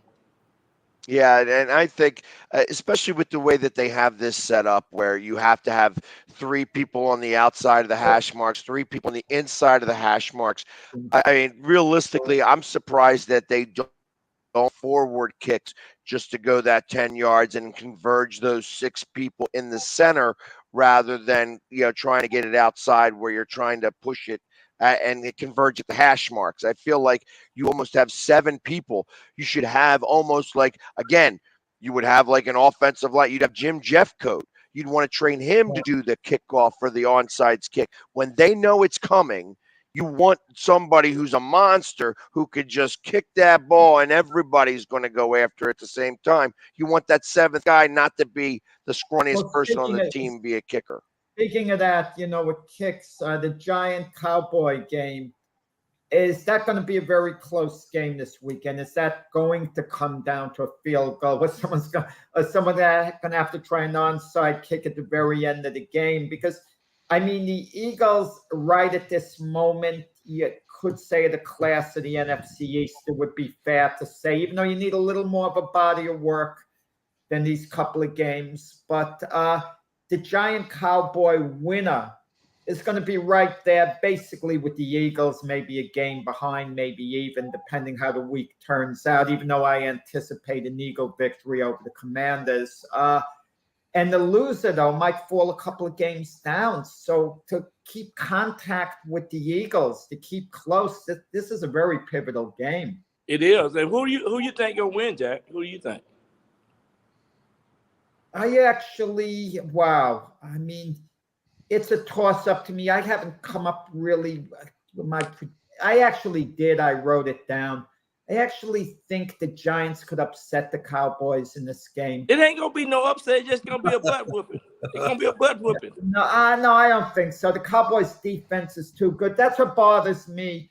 Yeah, and I think, especially with the way that they have this set up, where you have to have 3 people on the outside of the hash marks, 3 people on the inside of the hash marks. I mean, realistically, I'm surprised that they don't forward kicks just to go that 10 yards and converge those 6 people in the center rather than trying to get it outside where you're trying to push it and it converge at the hash marks. I feel like you almost have 7 people. You should have almost like, again, you would have like an offensive line. You'd have Jim Jeffcoat. You'd want to train him to do the kickoff for the onside kick. When they know it's coming, you want somebody who's a monster who could just kick that ball and everybody's going to go after it at the same time. You want that 7th guy not to be the scrawniest person on the team, be a kicker. Speaking of that, with kicks, the Giant-Cowboy game, is that going to be a very close game this weekend? Is that going to come down to a field goal? Was someone going to have to try an onside kick at the very end of the game? Because I mean, the Eagles, right at this moment, you could say the class of the NFC East, it would be fair to say, even though you need a little more of a body of work than these couple of games. But the Giant-Cowboy winner is going to be right there, basically with the Eagles, maybe a game behind, maybe even, depending how the week turns out, even though I anticipate an Eagle victory over the Commanders. And the loser, though, might fall a couple of games down. So to keep contact with the Eagles, to keep close, this is a very pivotal game. It is. And who you think will win, Jack? Who do you think? I mean, it's a toss-up to me. I haven't come up really with I wrote it down. I actually think the Giants could upset the Cowboys in this game. It ain't gonna be no upset. It's just gonna be a butt whooping. It's gonna be a butt whooping. No, I don't think so. The Cowboys' defense is too good. That's what bothers me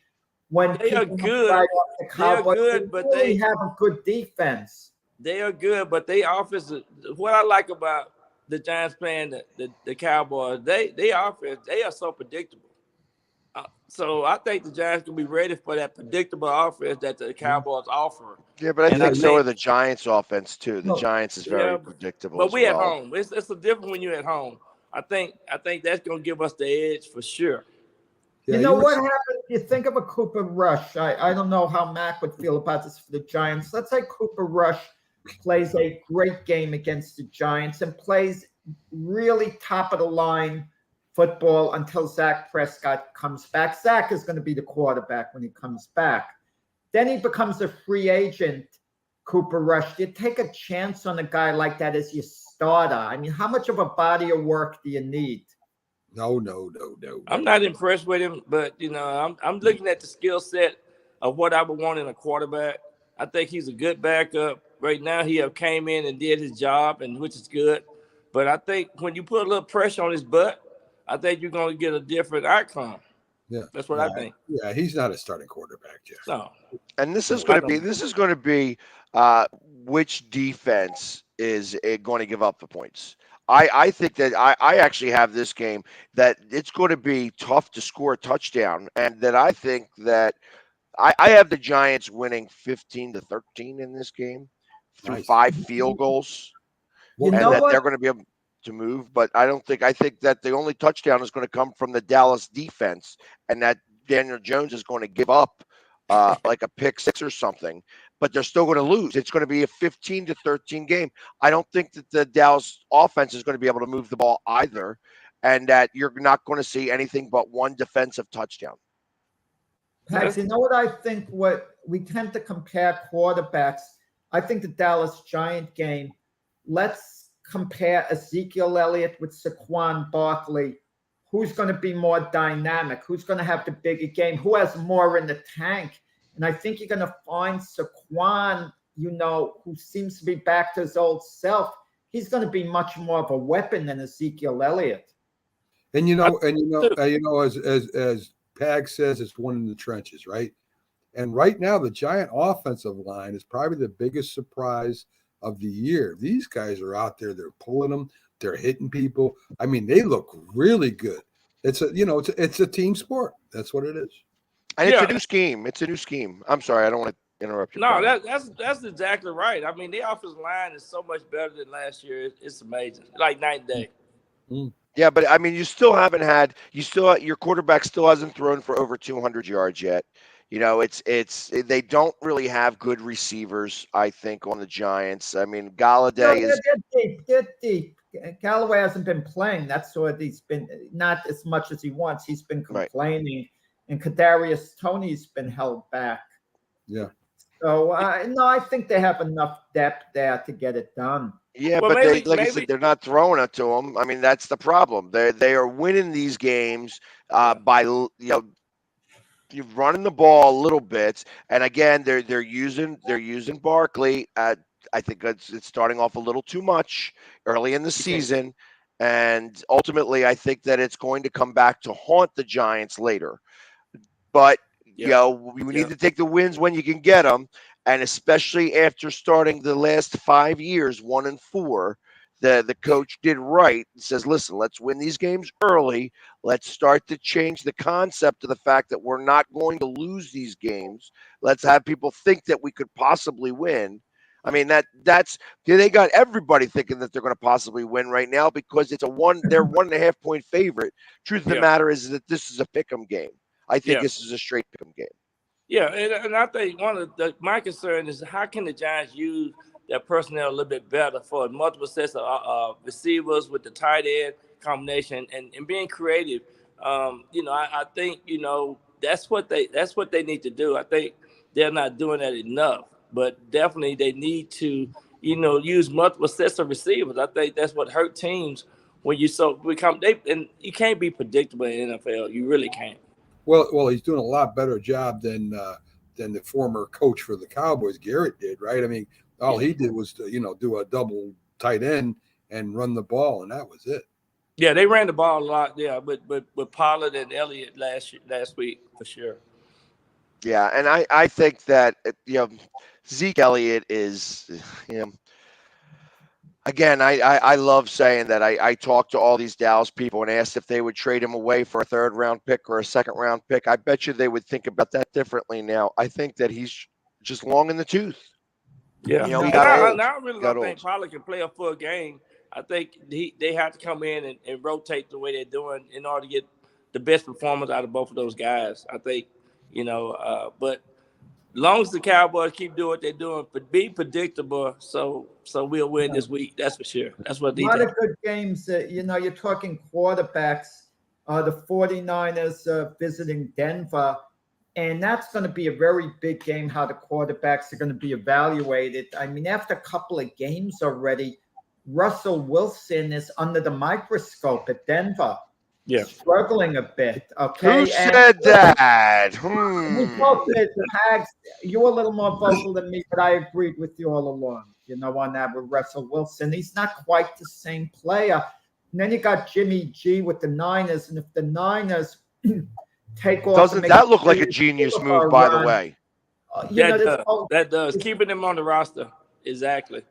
when they are good. The Cowboys, they are good, but they have a good defense. They are good, but they offense. What I like about the Giants playing the Cowboys, they offense, they are so predictable. So I think the Giants will be ready for that predictable offense that the Cowboys offer. Yeah, but I think so are the Giants' offense too. The Giants is very predictable. But we at home. It's a different when you're at home. I think that's going to give us the edge for sure. Yeah, what happens? You think of a Cooper Rush. I don't know how Mac would feel about this for the Giants. Let's say Cooper Rush plays a great game against the Giants and plays really top of the line football until Dak Prescott comes back. Dak is going to be the quarterback when he comes back. Then he becomes a free agent, Cooper Rush. You take a chance on a guy like that as your starter. I mean, how much of a body of work do you need? No. I'm not impressed with him, but I'm looking at the skill set of what I would want in a quarterback. I think he's a good backup. Right now, he came in and did his job, and which is good. But I think when you put a little pressure on his butt, I think you're going to get a different outcome. Yeah, that's what I think. Yeah, he's not a starting quarterback, Jeff. No. And this is going to be which defense is going to give up the points. I think that I actually have this game that it's going to be tough to score a touchdown, and that I think that I have the Giants winning 15-13 in this game through 5 field goals, and that they're going to be able to move. But I think that the only touchdown is going to come from the Dallas defense, and that Daniel Jones is going to give up like a pick 6 or something. but they're still going to lose. It's going to be a 15-13 game. I don't think that the Dallas offense is going to be able to move the ball either, and that you're not going to see anything but one defensive touchdown. Pags, you know what I think? What we tend to compare quarterbacks. I think the Dallas Giant game, let's compare Ezekiel Elliott with Saquon Barkley. Who's going to be more dynamic? Who's going to have the bigger game? Who has more in the tank? And I think you're going to find Saquon, who seems to be back to his old self. He's going to be much more of a weapon than Ezekiel Elliott. And as Pag says, it's one in the trenches, right? And right now, the Giant offensive line is probably the biggest surprise of the year. These guys are out there; they're pulling them. They're hitting people. I mean, they look really good. It's a team sport. That's what it is. And it's a new scheme. It's a new scheme. I'm sorry, I don't want to interrupt you. No, that's exactly right. I mean, the offensive line is so much better than last year. It's amazing, like night and day. Yeah, but I mean, your quarterback still hasn't thrown for over 200 yards yet. They don't really have good receivers, I think, on the Giants. I mean, Galladay They're deep. Callaway hasn't been playing. That's what he's been, not as much as he wants. He's been complaining, right. And Kadarius Toney's been held back. Yeah. So no, I think they have enough depth there to get it done. Yeah, but I said, they're not throwing it to them. I mean, that's the problem. They are winning these games by you're running the ball a little bit, and again, they're using Barkley. I think it's starting off a little too much early in the season, and ultimately, I think that it's going to come back to haunt the Giants later. But we need to take the wins when you can get them, and especially after starting the last 5 years 1-4. The coach did right and says, listen, let's win these games early. Let's start to change the concept of the fact that we're not going to lose these games. Let's have people think that we could possibly win. I mean, they got everybody thinking that they're going to possibly win right now because they're 1.5 point favorite. Truth of the matter is that this is a pick'em game. I think this is a straight pick'em game. Yeah, and I think my concern is how can the Giants use their personnel a little bit better for multiple sets of receivers with the tight end combination and being creative. I think that's what they need to do. I think they're not doing that enough, but definitely they need to use multiple sets of receivers. I think that's what hurt teams when you and you can't be predictable in the NFL. You really can't. Well, he's doing a lot better job than the former coach for the Cowboys, Garrett, did, right? I mean, all he did was to, do a double tight end and run the ball, and that was it. Yeah, they ran the ball a lot, with Pollard and Elliott last week for sure. Yeah, and I think that Zeke Elliott is again, I love saying that I talked to all these Dallas people and asked if they would trade him away for a 3rd round pick or a 2nd round pick. I bet you they would think about that differently now. I think that he's just long in the tooth. Yeah, I really don't think Pollard can play a full game. I think they have to come in and rotate the way they're doing in order to get the best performance out of both of those guys. I think, but as long as the Cowboys keep doing what they're doing, but be predictable, so we'll win this week. That's for sure. That's what they do. A lot of good games. You're talking quarterbacks. The 49ers visiting Denver. And that's going to be a very big game, how the quarterbacks are going to be evaluated. I mean, after a couple of games already, Russell Wilson is under the microscope at Denver. Yeah. Struggling a bit. Okay. Who said that? We both did. You were a little more vocal than me, but I agreed with you all along, on that with Russell Wilson. He's not quite the same player. And then you got Jimmy G with the Niners. And if the Niners take off. Doesn't that look like a genius move, by the way? That does. Keeping him on the roster. Exactly.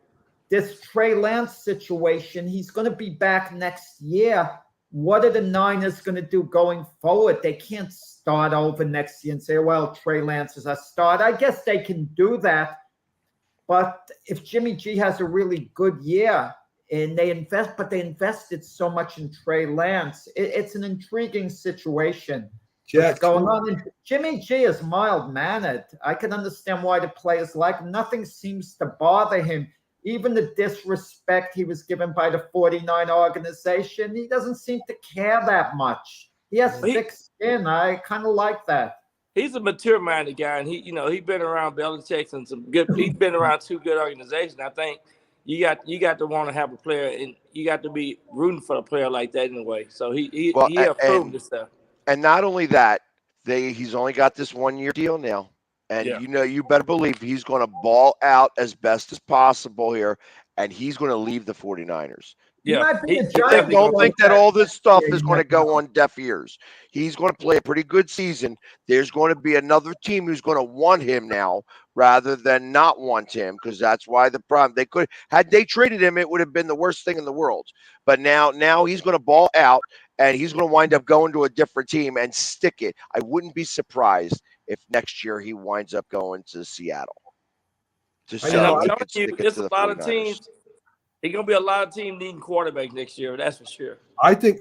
This Trey Lance situation, he's going to be back next year. What are the Niners going to do going forward? They can't start over next year and say, well, Trey Lance is a start. I guess they can do that. But if Jimmy G has a really good year and they invested so much in Trey Lance, it's an intriguing situation. Jack, what's going on. And Jimmy G is mild-mannered. I can understand why the players like him. Nothing seems to bother him. Even the disrespect he was given by the 49 organization, he doesn't seem to care that much. He has thick skin. I kind of like that. He's a mature-minded guy, and he's been around Belichick and some good. He's been around two good organizations. I think you got to want to have a player, and you got to be rooting for a player like that in a way. So he has proven this stuff. And not only that, he's only got this 1-year deal now. And you better believe he's going to ball out as best as possible here, and he's going to leave the 49ers. Yeah, Don't think that all this stuff is going to go on deaf ears. He's going to play a pretty good season. There's going to be another team who's going to want him now rather than not want him, because that's why the problem. Had they traded him, it would have been the worst thing in the world. But now he's going to ball out, and he's going to wind up going to a different team and stick it. I wouldn't be surprised if next year he winds up going to Seattle. I'm telling you, there's a lot of teams. There's gonna be a lot of teams needing quarterbacks next year. That's for sure. I think,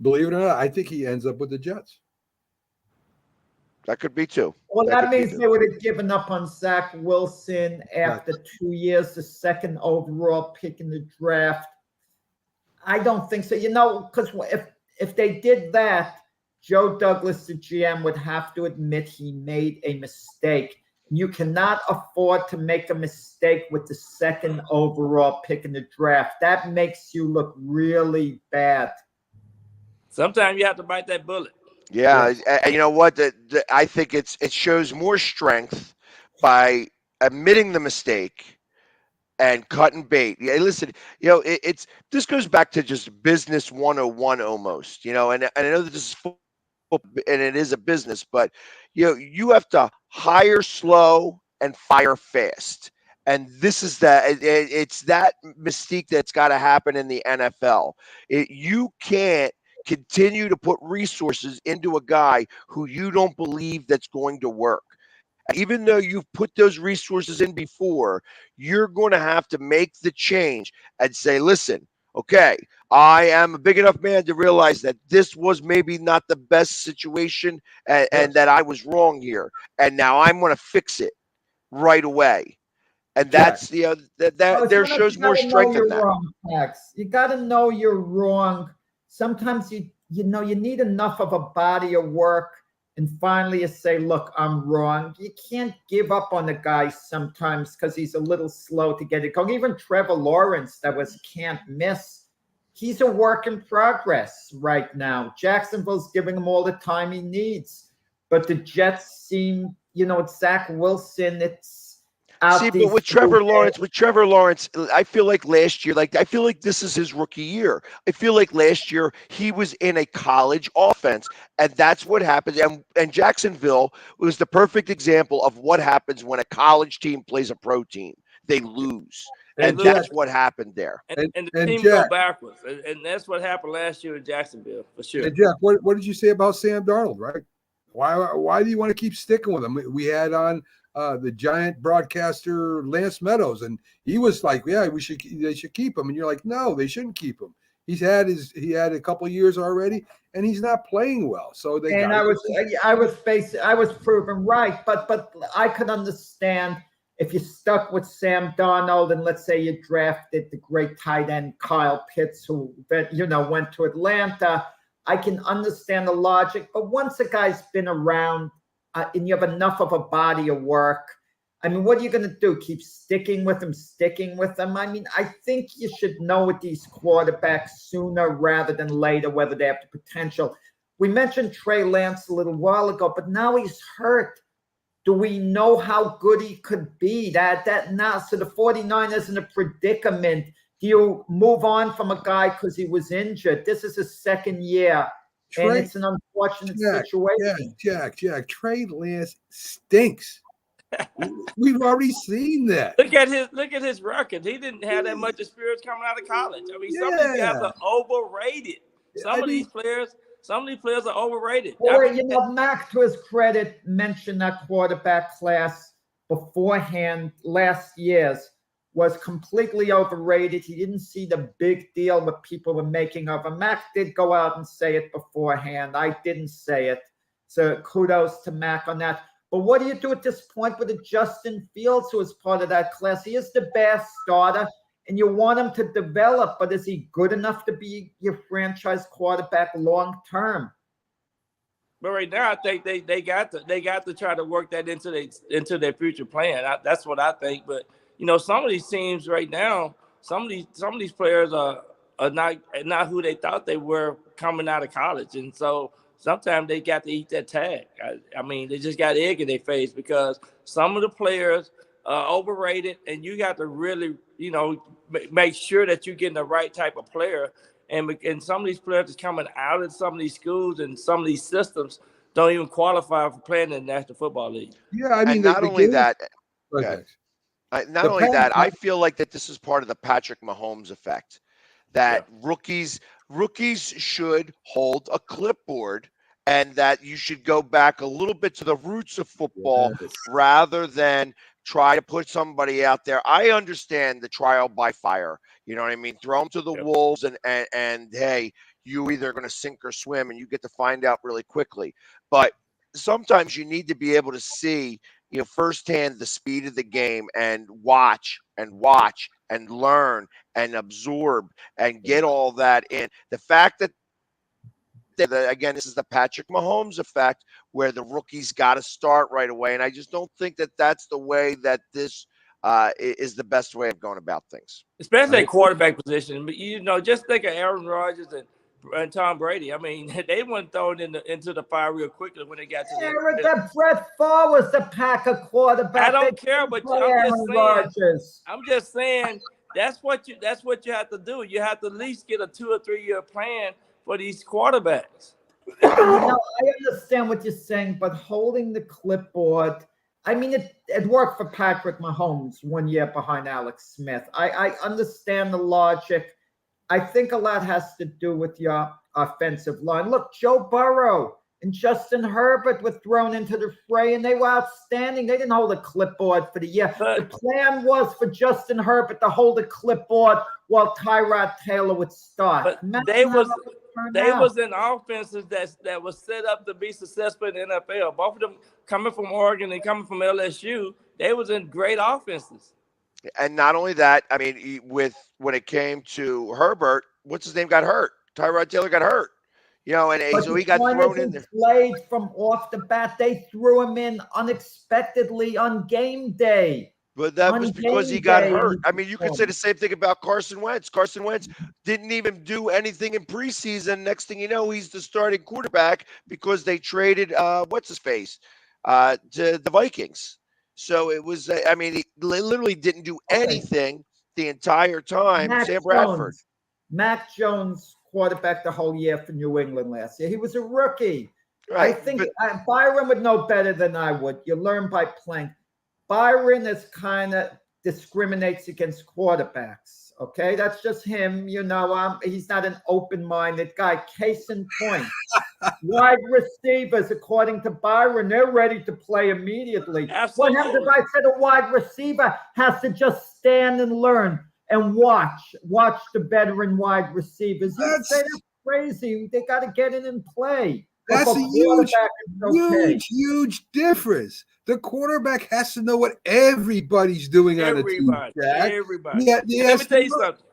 believe it or not, I think he ends up with the Jets. That could be too. Well, that means they would have given up on Zach Wilson after 2 years, the second overall pick in the draft. I don't think so. Because if they did that, Joe Douglas, the GM, would have to admit he made a mistake. You cannot afford to make a mistake with the second overall pick in the draft. That makes you look really bad. Sometimes you have to bite that bullet. Yeah, and you know what? I think it shows more strength by admitting the mistake and cutting bait. Yeah, listen, this goes back to just business 101 almost. And I know that this is football and it is a business, but you have to hire slow and fire fast. And this is it's that mystique that's got to happen in the NFL. You can't continue to put resources into a guy who you don't believe that's going to work. Even though you've put those resources in before, you're going to have to make the change and say, listen, okay, I am a big enough man to realize that this was maybe not the best situation and that I was wrong here. And now I'm going to fix it right away. And that's, there shows more strength in that. Wrong, Max. You got to know you're wrong. Sometimes you need enough of a body of work and finally you say, look, I'm wrong. You can't give up on the guy sometimes because he's a little slow to get it going. Even Trevor Lawrence, that was can't miss. He's a work in progress right now. Jacksonville's giving him all the time he needs. But the Jets seem, it's Zach Wilson. It's but with Trevor Lawrence, I feel like last year, I feel like this is his rookie year. I feel like last year he was in a college offense, and that's what happens. And Jacksonville was the perfect example of what happens when a college team plays a pro team. They lose. And that's what happened there. And the team go backwards. And that's what happened last year in Jacksonville, for sure. And Jack, what did you say about Sam Darnold, right? Why do you want to keep sticking with him? We had on the giant broadcaster Lance Meadows, and he was like, "Yeah, they should keep him." And you're like, "No, they shouldn't keep him. He had a couple of years already, and he's not playing well." So I was proven right, but I could understand if you stuck with Sam Darnold, and let's say you drafted the great tight end Kyle Pitts, who went to Atlanta. I can understand the logic, but once a guy's been around. And you have enough of a body of work. I mean, what are you going to do? Keep sticking with them? I mean, I think you should know with these quarterbacks sooner rather than later whether they have the potential. We mentioned Trey Lance a little while ago, but now he's hurt. Do we know how good he could be? That now, so the 49ers in a predicament. Do you move on from a guy because he was injured? This is his second year. And it's an unfortunate situation. Jack, Trey Lance stinks. We've already seen that. Look at his record. He didn't have that much experience coming out of college. I mean, some of these guys are overrated. Some of these players are overrated. Mac, to his credit, mentioned that quarterback class beforehand last year's was completely overrated. He didn't see the big deal that people were making of him. Mac did go out and say it beforehand. I didn't say it. So kudos to Mac on that. But what do you do at this point with a Justin Fields, who is part of that class? He is the best starter, and you want him to develop, but is he good enough to be your franchise quarterback long term? But right now, I think they got to try to work that into their future plan. That's what I think. But some of these teams right now, some of these players are not who they thought they were coming out of college, and so sometimes they got to eat that tag. I mean, they just got egg in their face because some of the players are overrated, and you got to really make sure that you're getting the right type of player. And some of these players are coming out of some of these schools and some of these systems don't even qualify for playing in the National Football League. Yeah, I mean, and not only that, okay. I feel like that this is part of the Patrick Mahomes effect. That rookies should hold a clipboard, and that you should go back a little bit to the roots of football rather than try to put somebody out there. I understand the trial by fire. You know what I mean? Throw them to the wolves and hey, you either going to sink or swim, and you get to find out really quickly. But sometimes you need to be able to see, firsthand the speed of the game and watch and learn and absorb and get all that in. The fact that again, this is the Patrick Mahomes effect where the rookies got to start right away. And I just don't think that that's the way that this is the best way of going about things. Especially at quarterback position. But, just think of Aaron Rodgers and Tom Brady. I mean, they weren't thrown into the fire real quickly when they got to the Brett Favre was the Packer quarterback. I don't care, but I'm just saying that's what you have to do. You have to at least get a 2 or 3 year plan for these quarterbacks. I understand what you're saying, but holding the clipboard, I mean, it worked for Patrick Mahomes 1 year behind Alex Smith. I understand the logic. I think a lot has to do with your offensive line. Look, Joe Burrow and Justin Herbert were thrown into the fray, and they were outstanding. They didn't hold a clipboard for the year. The plan was for Justin Herbert to hold a clipboard while Tyrod Taylor would start. But they was in offenses that was set up to be successful in the NFL. Both of them coming from Oregon and coming from LSU, they was in great offenses. And not only that, I mean, when it came to Herbert, what's his name got hurt? Tyrod Taylor got hurt. And so he got thrown in there. Played from off the bat. They threw him in unexpectedly on game day. But that was because he got hurt. I mean, you could say the same thing about Carson Wentz. Carson Wentz didn't even do anything in preseason. Next thing you know, he's the starting quarterback because they traded what's-his-face to the Vikings. So it was, he literally didn't do anything the entire time. Sam Bradford. Mac Jones quarterback the whole year for New England last year. He was a rookie. Right. I think Byron would know better than I would. You learn by playing. Byron is kind of discriminates against quarterbacks. Okay, that's just him. He's not an open-minded guy. Case in point, wide receivers, according to Byron, they're ready to play immediately. Absolutely. What happens if I said a wide receiver has to just stand and learn and watch the veteran wide receivers? You say that's crazy. They got to get in and play. That's a huge difference. The quarterback has to know what everybody's doing on the team. Everybody. Let me tell you something.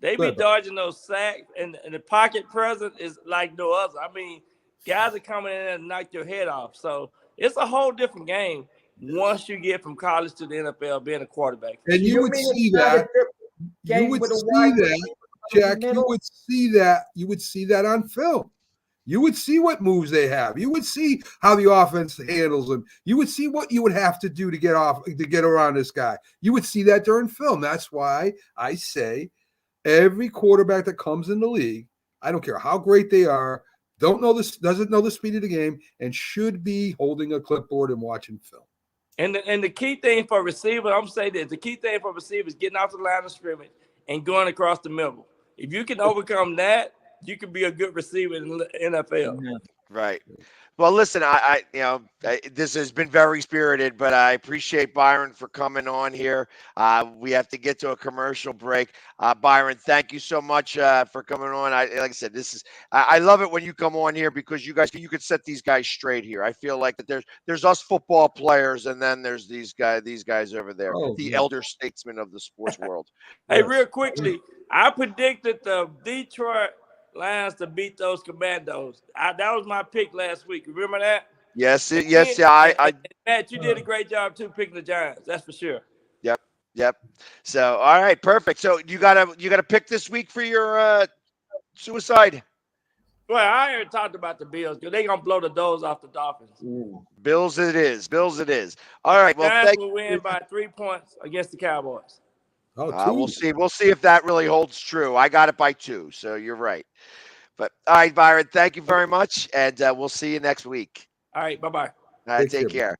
They be dodging those sacks, and the pocket presence is like no other. I mean, guys are coming in and knock your head off. So it's a whole different game once you get from college to the NFL being a quarterback. And you would see that. You would see that, Jack. You would see that on film. You would see what moves they have. You would see how the offense handles them. You would see what you would have to do to get around this guy. You would see that during film. That's why I say every quarterback that comes in the league, I don't care how great they are, doesn't know the speed of the game, and should be holding a clipboard and watching film. And the key thing for receiver, I'm saying this, the key thing for receiver is getting off the line of scrimmage and going across the middle. If you can overcome that, you can be a good receiver in the NFL. Right. Well, listen, this has been very spirited, but I appreciate Byron for coming on here. We have to get to a commercial break. Byron, thank you so much for coming on. Like I said, I love it when you come on here because you could set these guys straight here. I feel like that there's us football players, and then there's these guys over there, the elder statesmen of the sports world. Hey, real quickly, I predicted the Detroit Lions to beat those Commandos. That was my pick last week. Remember that? Yes. Matt, you did a great job too picking the Giants. That's for sure. Yep. So, all right, perfect. So you gotta pick this week for your suicide. Well, I already talked about the Bills because they're gonna blow the doors off the Dolphins. Bills it is. All right. Well, Giants will win by 3 points against the Cowboys. We'll see. We'll see if that really holds true. I got it by 2, so you're right. But all right, Byron, thank you very much, and we'll see you next week. All right, bye-bye. All right, take care.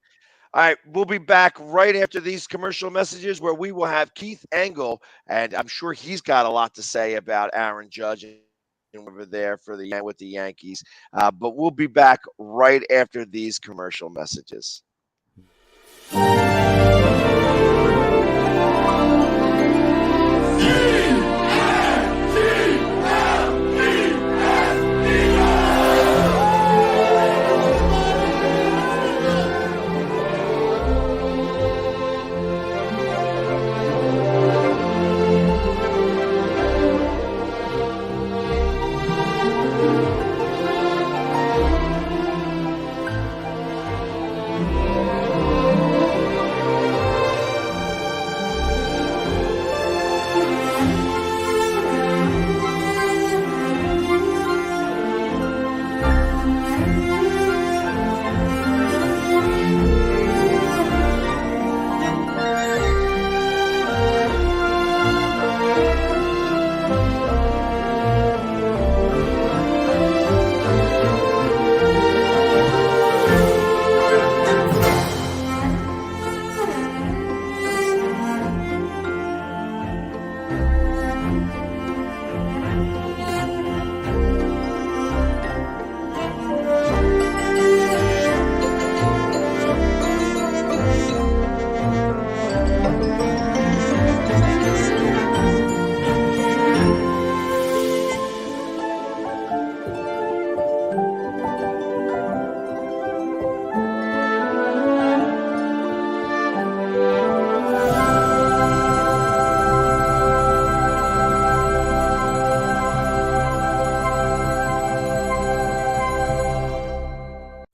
All right, we'll be back right after these commercial messages where we will have Keith Engel, and I'm sure he's got a lot to say about Aaron Judge and over there with the Yankees. But we'll be back right after these commercial messages.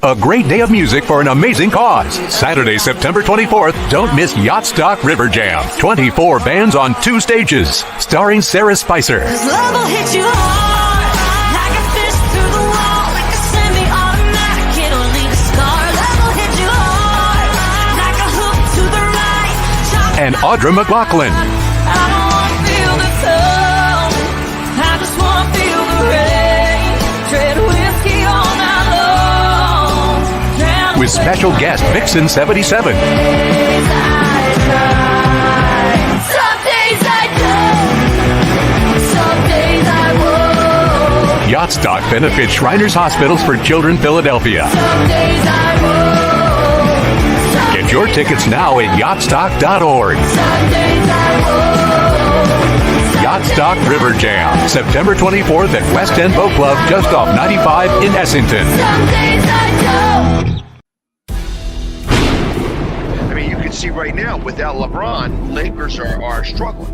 A great day of music for an amazing cause. Saturday, September 24th, don't miss Yacht Stock River Jam. 24 bands on 2 stages, starring Sarah Spicer. Love will hit you hard, like a fist through the wall, like a semi-automatic, it'll leave a scar. Love will hit you hard, like a hook to the right. And Audra McLaughlin. I don't want to feel the tone, I just want to feel the rain. Tread whiskey all night long. With special guest Vixen 77. Some days I don't, some days I won't. Yacht Stock benefits Shriners Hospitals for Children, Philadelphia. Some days I won't. Get your tickets now at yachtstock.org. Some days I won't. Yacht Stock River Jam, September 24th at West End Boat Club, just off 95 in Essington. Some days I don't. You can see right now, without LeBron, Lakers are struggling.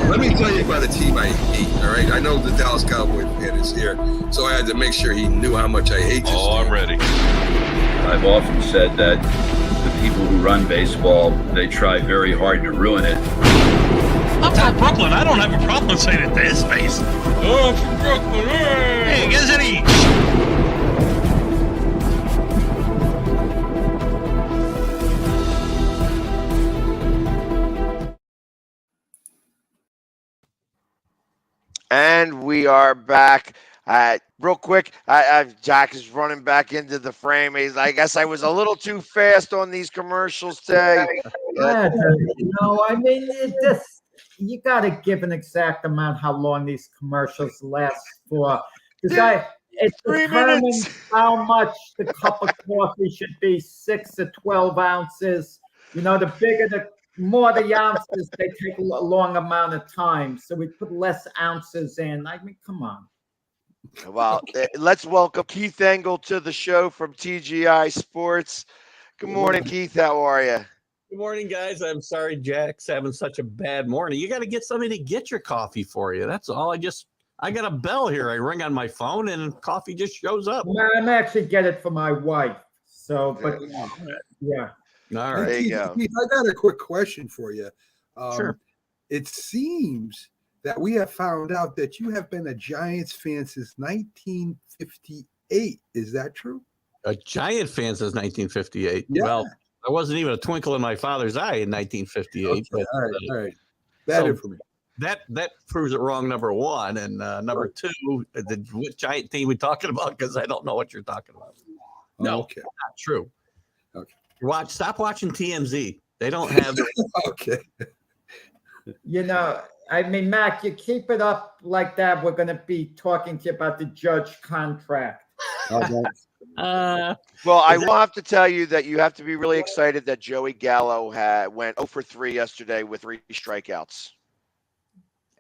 Let me tell you about a team I hate, all right? I know the Dallas Cowboys fan is here, so I had to make sure he knew how much I hate this team. I'm ready. I've often said that the people who run baseball, they try very hard to ruin it. I'm from Brooklyn. I don't have a problem saying it to his face. Oh, I'm from Brooklyn. Hey, guys, any... And we are back. Real quick, Jack is running back into the frame. I guess I was a little too fast on these commercials today. I mean, you got to give an exact amount how long these commercials last for. Because it 3 determines minutes. how much the cup of coffee should be, 6 to 12 ounces. You know, the bigger the more the ounces, they take a long amount of time. So we put less ounces in. I mean, come on. Well, let's welcome Keith Engel to the show from TGI Sports. Good morning, Keith. How are you? Good morning, guys. I'm sorry Jack's having such a bad morning. You got to get somebody to get your coffee for you. That's all. I got a bell here. I ring on my phone and coffee just shows up. I'm actually get it for my wife. So, but yeah. All Hey, right. There you Keith, go. Keith, I got a quick question for you. Sure. It seems that we have found out that you have been a Giants fan since 1958. Is that true? A Giant fan since 1958. Yeah. Well, there wasn't even a twinkle in my father's eye in 1958. Okay, But all right. Bad so- information. that proves it wrong, number one. And number two, what Giant team we talking about? Because I don't know what you're talking about. No, Okay. not true. Okay. Stop watching TMZ. They don't have Okay. You know, I mean, Mac, you keep it up like that, we're going to be talking to you about the Judge contract. Okay. Well, I will have to tell you that you have to be really excited that Joey Gallo went 0 for 3 yesterday with 3 strikeouts.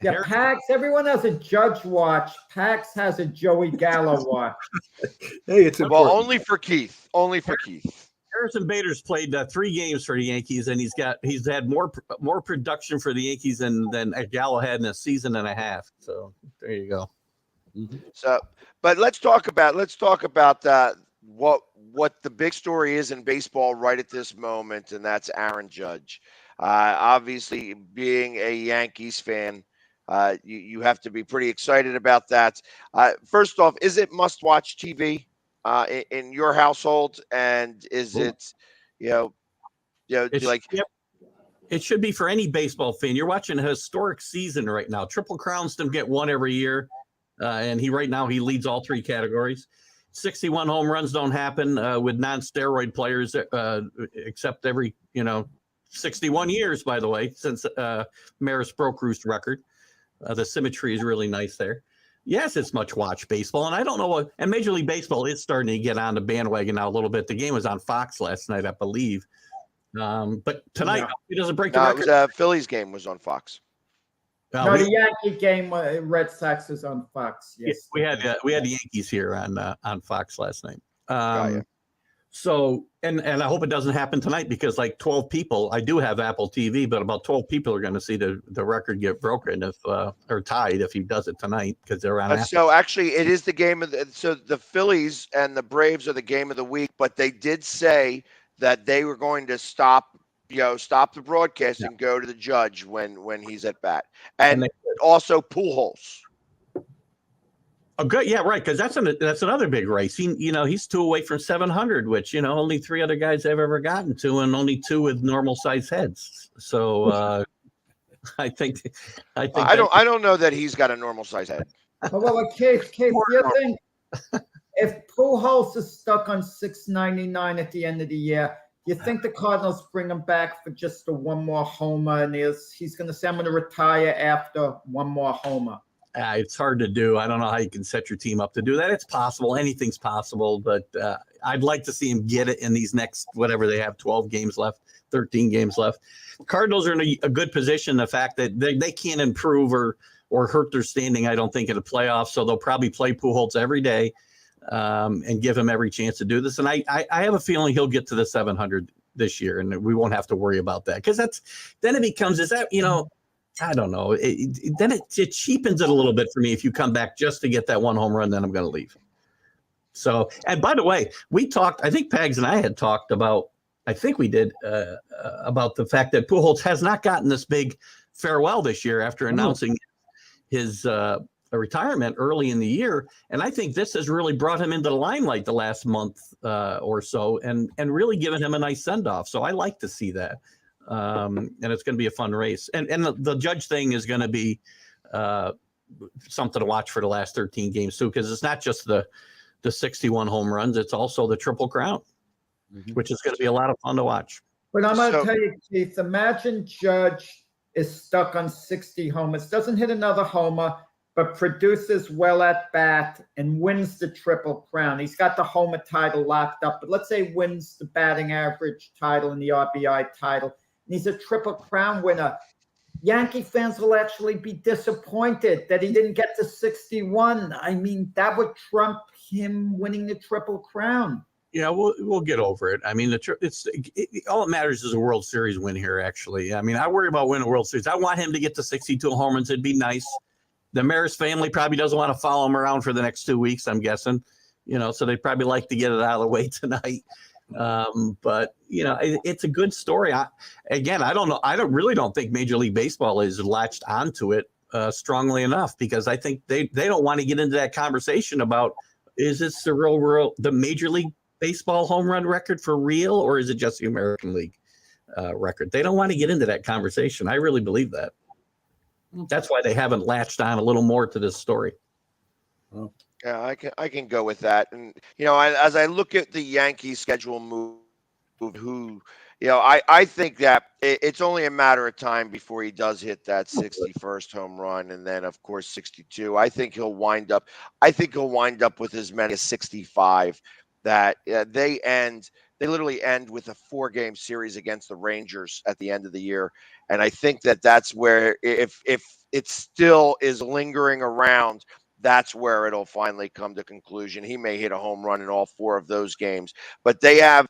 Yeah, Harris- Pax, everyone has a Judge watch. Pax has a Joey Gallo watch. Hey, it's Well, important. only for Keith. Only for Keith. Harrison Bader's played 3 games for the Yankees, and he's had more production for the Yankees than Gallo had in a season and a half. So there you go. So, but let's talk about what the big story is in baseball right at this moment, and that's Aaron Judge. Obviously, being a Yankees fan, you have to be pretty excited about that. First off, is it must-watch TV in your household, and is it, It's, like? yep. It should be for any baseball fan. You're watching a historic season right now. Triple Crowns don't get one every year, and he leads all 3 categories. 61 home runs don't happen with non-steroid players, except every 61 years, by the way, since Maris broke Roost's record. The symmetry is really nice there. Yes, it's much watch baseball, and I don't know and Major League Baseball is starting to get on the bandwagon now a little bit. The game was on Fox last night, I believe. But tonight, he doesn't break the No, it record. was Phillies game was on Fox. No, the Yankee game, Red Sox is on Fox. Yes, we had the Yankees here on Fox last night. Got ya. So and I hope it doesn't happen tonight, because like 12 people, I do have Apple TV, but about 12 people are going to see the record get broken or tied if he does it tonight, because they're on Apple. So actually, it is the game of so the Phillies and the Braves are the game of the week, but they did say that they were going to stop the broadcast and go to the Judge when he's at bat, and also Pujols. Oh, good. Yeah, right. Because that's another big race. He's 2 away from 700, which only 3 other guys have ever gotten to, and only 2 with normal size heads. So I think I don't know that he's got a normal size head. Well, Keith, you think if Pujols is stuck on 699 at the end of the year, you think the Cardinals bring him back for just the one more homer, and he's going to say, I'm going to retire after one more homer? It's hard to do. I don't know how you can set your team up to do that. It's possible. Anything's possible, but I'd like to see him get it in these next, whatever they have, 12 games left, 13 games left. Cardinals are in a good position. The fact that they can't improve or hurt their standing, I don't think, in the playoffs. So they'll probably play Pujols every day and give him every chance to do this. And I have a feeling he'll get to the 700 this year, and we won't have to worry about that, because then it becomes, I don't know. Then it cheapens it a little bit for me if you come back just to get that one home run, then I'm going to leave. So, and by the way, we talked, I think Pags and I had talked about, about the fact that Pujols has not gotten this big farewell this year after announcing his retirement early in the year. And I think this has really brought him into the limelight the last month or so, and really given him a nice send-off. So I like to see that. And it's going to be a fun race. And the Judge thing is going to be something to watch for the last 13 games too, because it's not just the 61 home runs, it's also the Triple Crown, which is going to be a lot of fun to watch. But I'm going to tell you, Keith, imagine Judge is stuck on 60 homers, doesn't hit another homer, but produces well at bat and wins the Triple Crown. He's got the Homer title locked up, but let's say wins the batting average title and the RBI title, and he's a Triple Crown winner. Yankee fans will actually be disappointed that he didn't get to 61. I mean, that would trump him winning the Triple Crown. Yeah, we'll get over it. I mean, all that matters is a World Series win here, actually. I mean, I worry about winning a World Series. I want him to get to 62 home runs. It'd be nice. The Maris family probably doesn't want to follow him around for the next 2 weeks, I'm guessing. So they'd probably like to get it out of the way tonight. But it's a good story. I don't know. I really don't think Major League Baseball is latched onto it strongly enough, because I think they don't want to get into that conversation about, is this the Major League Baseball home run record for real, or is it just the American League record? They don't want to get into that conversation. I really believe that. That's why they haven't latched on a little more to this story. Well, Yeah, I can go with that. And as I look at the Yankees schedule move, I think that it's only a matter of time before he does hit that 61st home run, and then of course 62. I think he'll wind up with as many as 65. That they literally end with a 4-game series against the Rangers at the end of the year, and I think that's where, if it still is lingering around, that's where it'll finally come to conclusion. He may hit a home run in all 4 of those games, but they have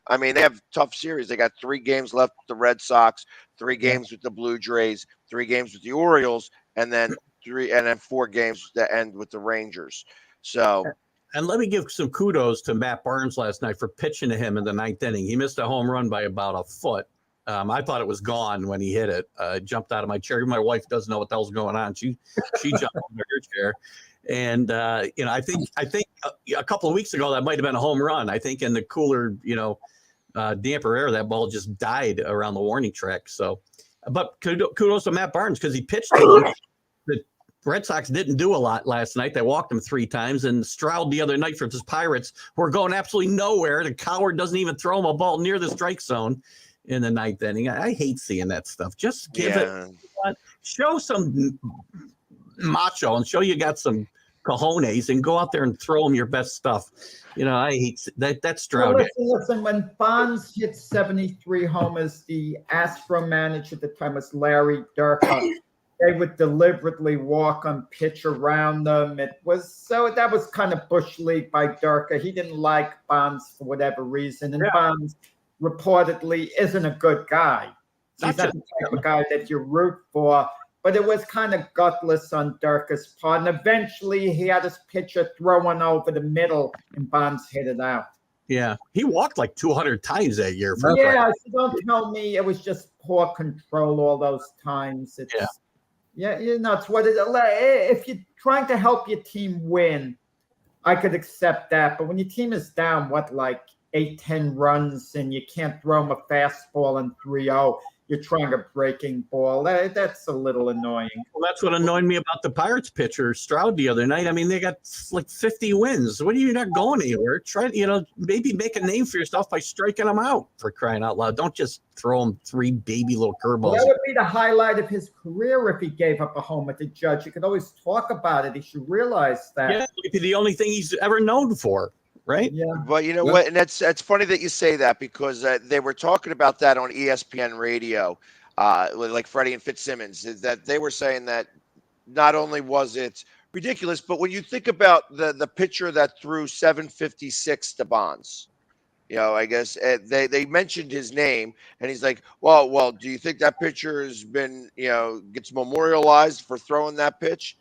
tough series. They got 3 games left with the Red Sox, 3 games with the Blue Jays, 3 games with the Orioles, and then 4 games that end with the Rangers. So. And let me give some kudos to Matt Barnes last night for pitching to him in the 9th inning. He missed a home run by about a foot. I thought it was gone when he hit it. Jumped out of my chair. My wife doesn't know what the hell's going on. She jumped out of her chair. And I think a couple of weeks ago that might have been a home run. I think in the cooler, damper air, that ball just died around the warning track. So, but kudos to Matt Barnes, because he pitched to him. The Red Sox didn't do a lot last night. They walked him 3 times, and Stroud the other night for his Pirates were going absolutely nowhere. The Coward doesn't even throw him a ball near the strike zone in the 9th inning. I hate seeing that stuff. Just give it, show some macho and show you got some cojones and go out there and throw them your best stuff. I hate that. That's Stroud. Listen, when Bonds hit 73 homers, the Astro manager at the time was Larry Durka. They would deliberately walk on pitch around them. That was kind of bush league by Durka. He didn't like Bonds for whatever reason, and Bonds reportedly isn't a good guy. He's not the type of guy that you root for. But it was kind of gutless on Durka's part. And eventually he had his pitcher throw one over the middle, and Bonds hit it out. Yeah. He walked like 200 times that year. So don't tell me it was just poor control all those times. It's what it is. If you're trying to help your team win, I could accept that. But when your team is down, 8-10 runs, and you can't throw them a fastball in 3-0, you're trying a breaking ball. That's a little annoying. Well, that's what annoyed me about the Pirates pitcher, Stroud, the other night. I mean, they got like 50 wins. What are you not going anywhere? Try, maybe make a name for yourself by striking them out, for crying out loud. Don't just throw them 3 baby little curveballs. That would be the highlight of his career if he gave up a home at the Judge. You could always talk about it. He should realize that. Yeah, it'd be the only thing he's ever known for. Right. Yeah. But you know what? And that's funny that you say that, because they were talking about that on ESPN radio, like Freddie and Fitzsimmons, that they were saying that not only was it ridiculous, but when you think about the pitcher that threw 756 to Bonds, I guess they mentioned his name, and he's like, well, do you think that pitcher has been, gets memorialized for throwing that pitch?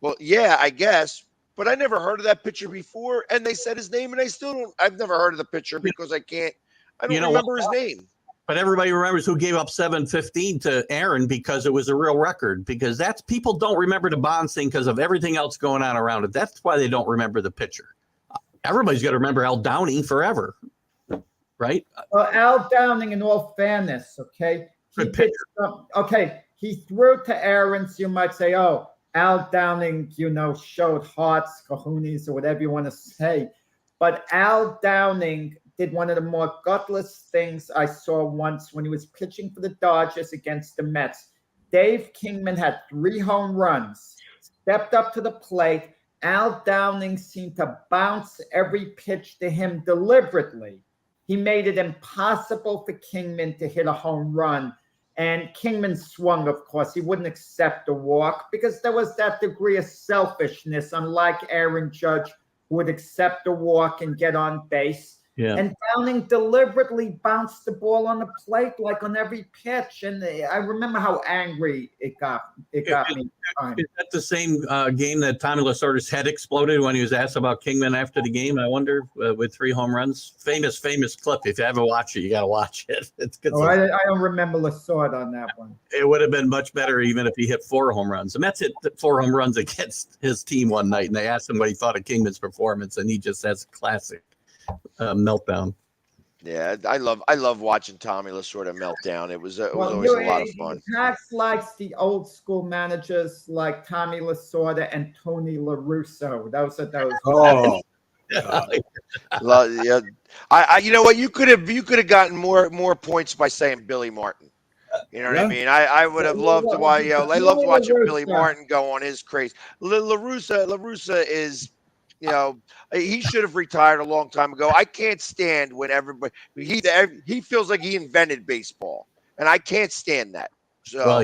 Well, yeah, I guess. But I never heard of that pitcher before, and they said his name, and I've never heard of the pitcher because I don't remember his name. But everybody remembers who gave up 715 to Aaron because it was a real record, because people don't remember the Bonds thing because of everything else going on around it. That's why they don't remember the pitcher. Everybody's got to remember Al Downing forever, right? Well, Al Downing, in all fairness, he threw to Aaron, so you might say, oh, Al Downing, showed hearts, cojones, or whatever you want to say. But Al Downing did one of the more gutless things I saw once when he was pitching for the Dodgers against the Mets. Dave Kingman had 3 home runs. stepped up to the plate. Al Downing seemed to bounce every pitch to him deliberately. He made it impossible for Kingman to hit a home run. And Kingman swung, of course. He wouldn't accept a walk because there was that degree of selfishness, unlike Aaron Judge, who would accept a walk and get on base. Yeah. And Downing deliberately bounced the ball on the plate, like on every pitch. And I remember how angry it got me. Is that the same game that Tommy Lasorda's head exploded when he was asked about Kingman after the game? I wonder, with 3 home runs. Famous clip. If you haven't watched it, you got to watch it. It's good. Oh, I don't remember Lasorda on that one. It would have been much better even if he hit 4 home runs. And Mets hit 4 home runs against his team one night, and they asked him what he thought of Kingman's performance, and he just has a classic meltdown. Yeah, I love watching Tommy Lasorda melt down. It was always a lot of fun. Max likes the old school managers like Tommy Lasorda and Tony La Russa. Those are those. Oh, Yeah, you know what? You could have gotten more points by saying Billy Martin. You know what I mean? I would have loved to watch. I loved watching Billy Martin go on his craze. La Russa is. He should have retired a long time ago. I can't stand when everybody he feels like he invented baseball, and I can't stand that. So well,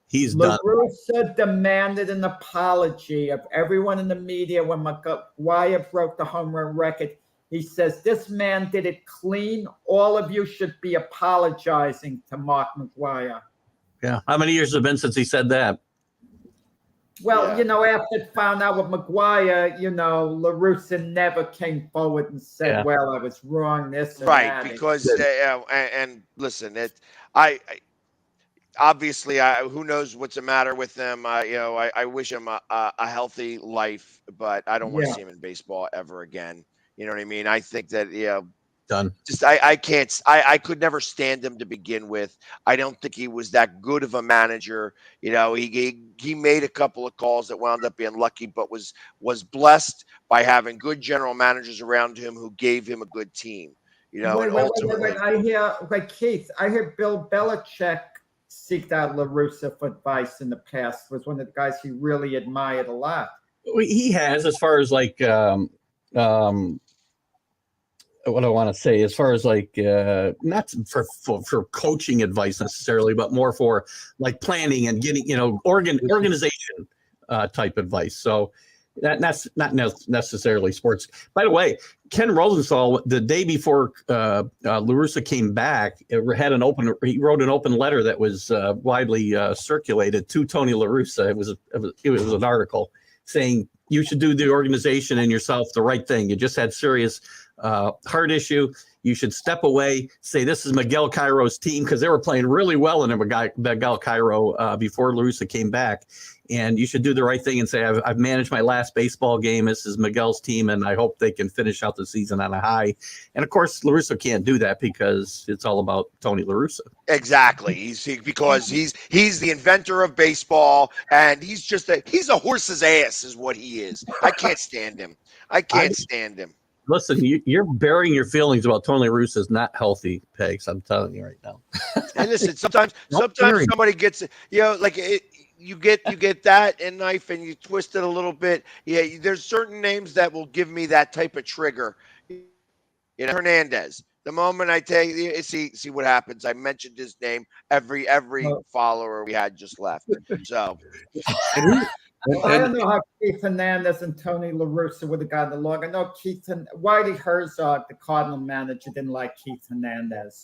he's done. La Russa demanded an apology of everyone in the media when McGwire broke the home run record. He says, "This man did it clean. All of you should be apologizing to Mark McGwire." Yeah. How many years have been since he said that? Well, after it found out with McGwire, La Russa never came forward and said, "Well, I was wrong." This and right, that. because and listen, I obviously who knows what's the matter with him. I wish him a healthy life, but I don't want to see him in baseball ever again. You know what I mean? I think that done. Just I can't. I could never stand him to begin with. I don't think he was that good of a manager. He made a couple of calls that wound up being lucky, but was blessed by having good general managers around him who gave him a good team. Wait, I hear Bill Belichick seeked out La Russa for advice in the past. Was one of the guys he really admired a lot. He has, as far as like what I want to say, as far as like not for coaching advice necessarily, but more for like planning and getting organization type advice. So that's not necessarily sports. By the way, Ken Rosenthal, the day before La Russa came back, he wrote an open letter that was widely circulated to Tony La Russa. It was an article saying you should do the organization and yourself the right thing. You just had serious heart issue. You should step away, say this is Miguel Cairo's team, because they were playing really well in Miguel Cairo before La Russa came back. And you should do the right thing and say, I've managed my last baseball game. This is Miguel's team, and I hope they can finish out the season on a high. And of course, La Russa can't do that because it's all about Tony La Russa. Exactly. Because he's the inventor of baseball, and he's a horse's ass is what he is. I can't stand him. I can't stand him. Listen, you're burying your feelings about Tony La Russa is not healthy, Pegs. I'm telling you right now. And listen, sometimes somebody gets you get that in knife and you twist it a little bit. Yeah, there's certain names that will give me that type of trigger. Hernandez. The moment I tell you, see what happens. I mentioned his name. Every follower we had just left. So. I don't know how Keith Hernandez and Tony La Russa would have gotten along. I know Whitey Herzog, the Cardinal manager, didn't like Keith Hernandez.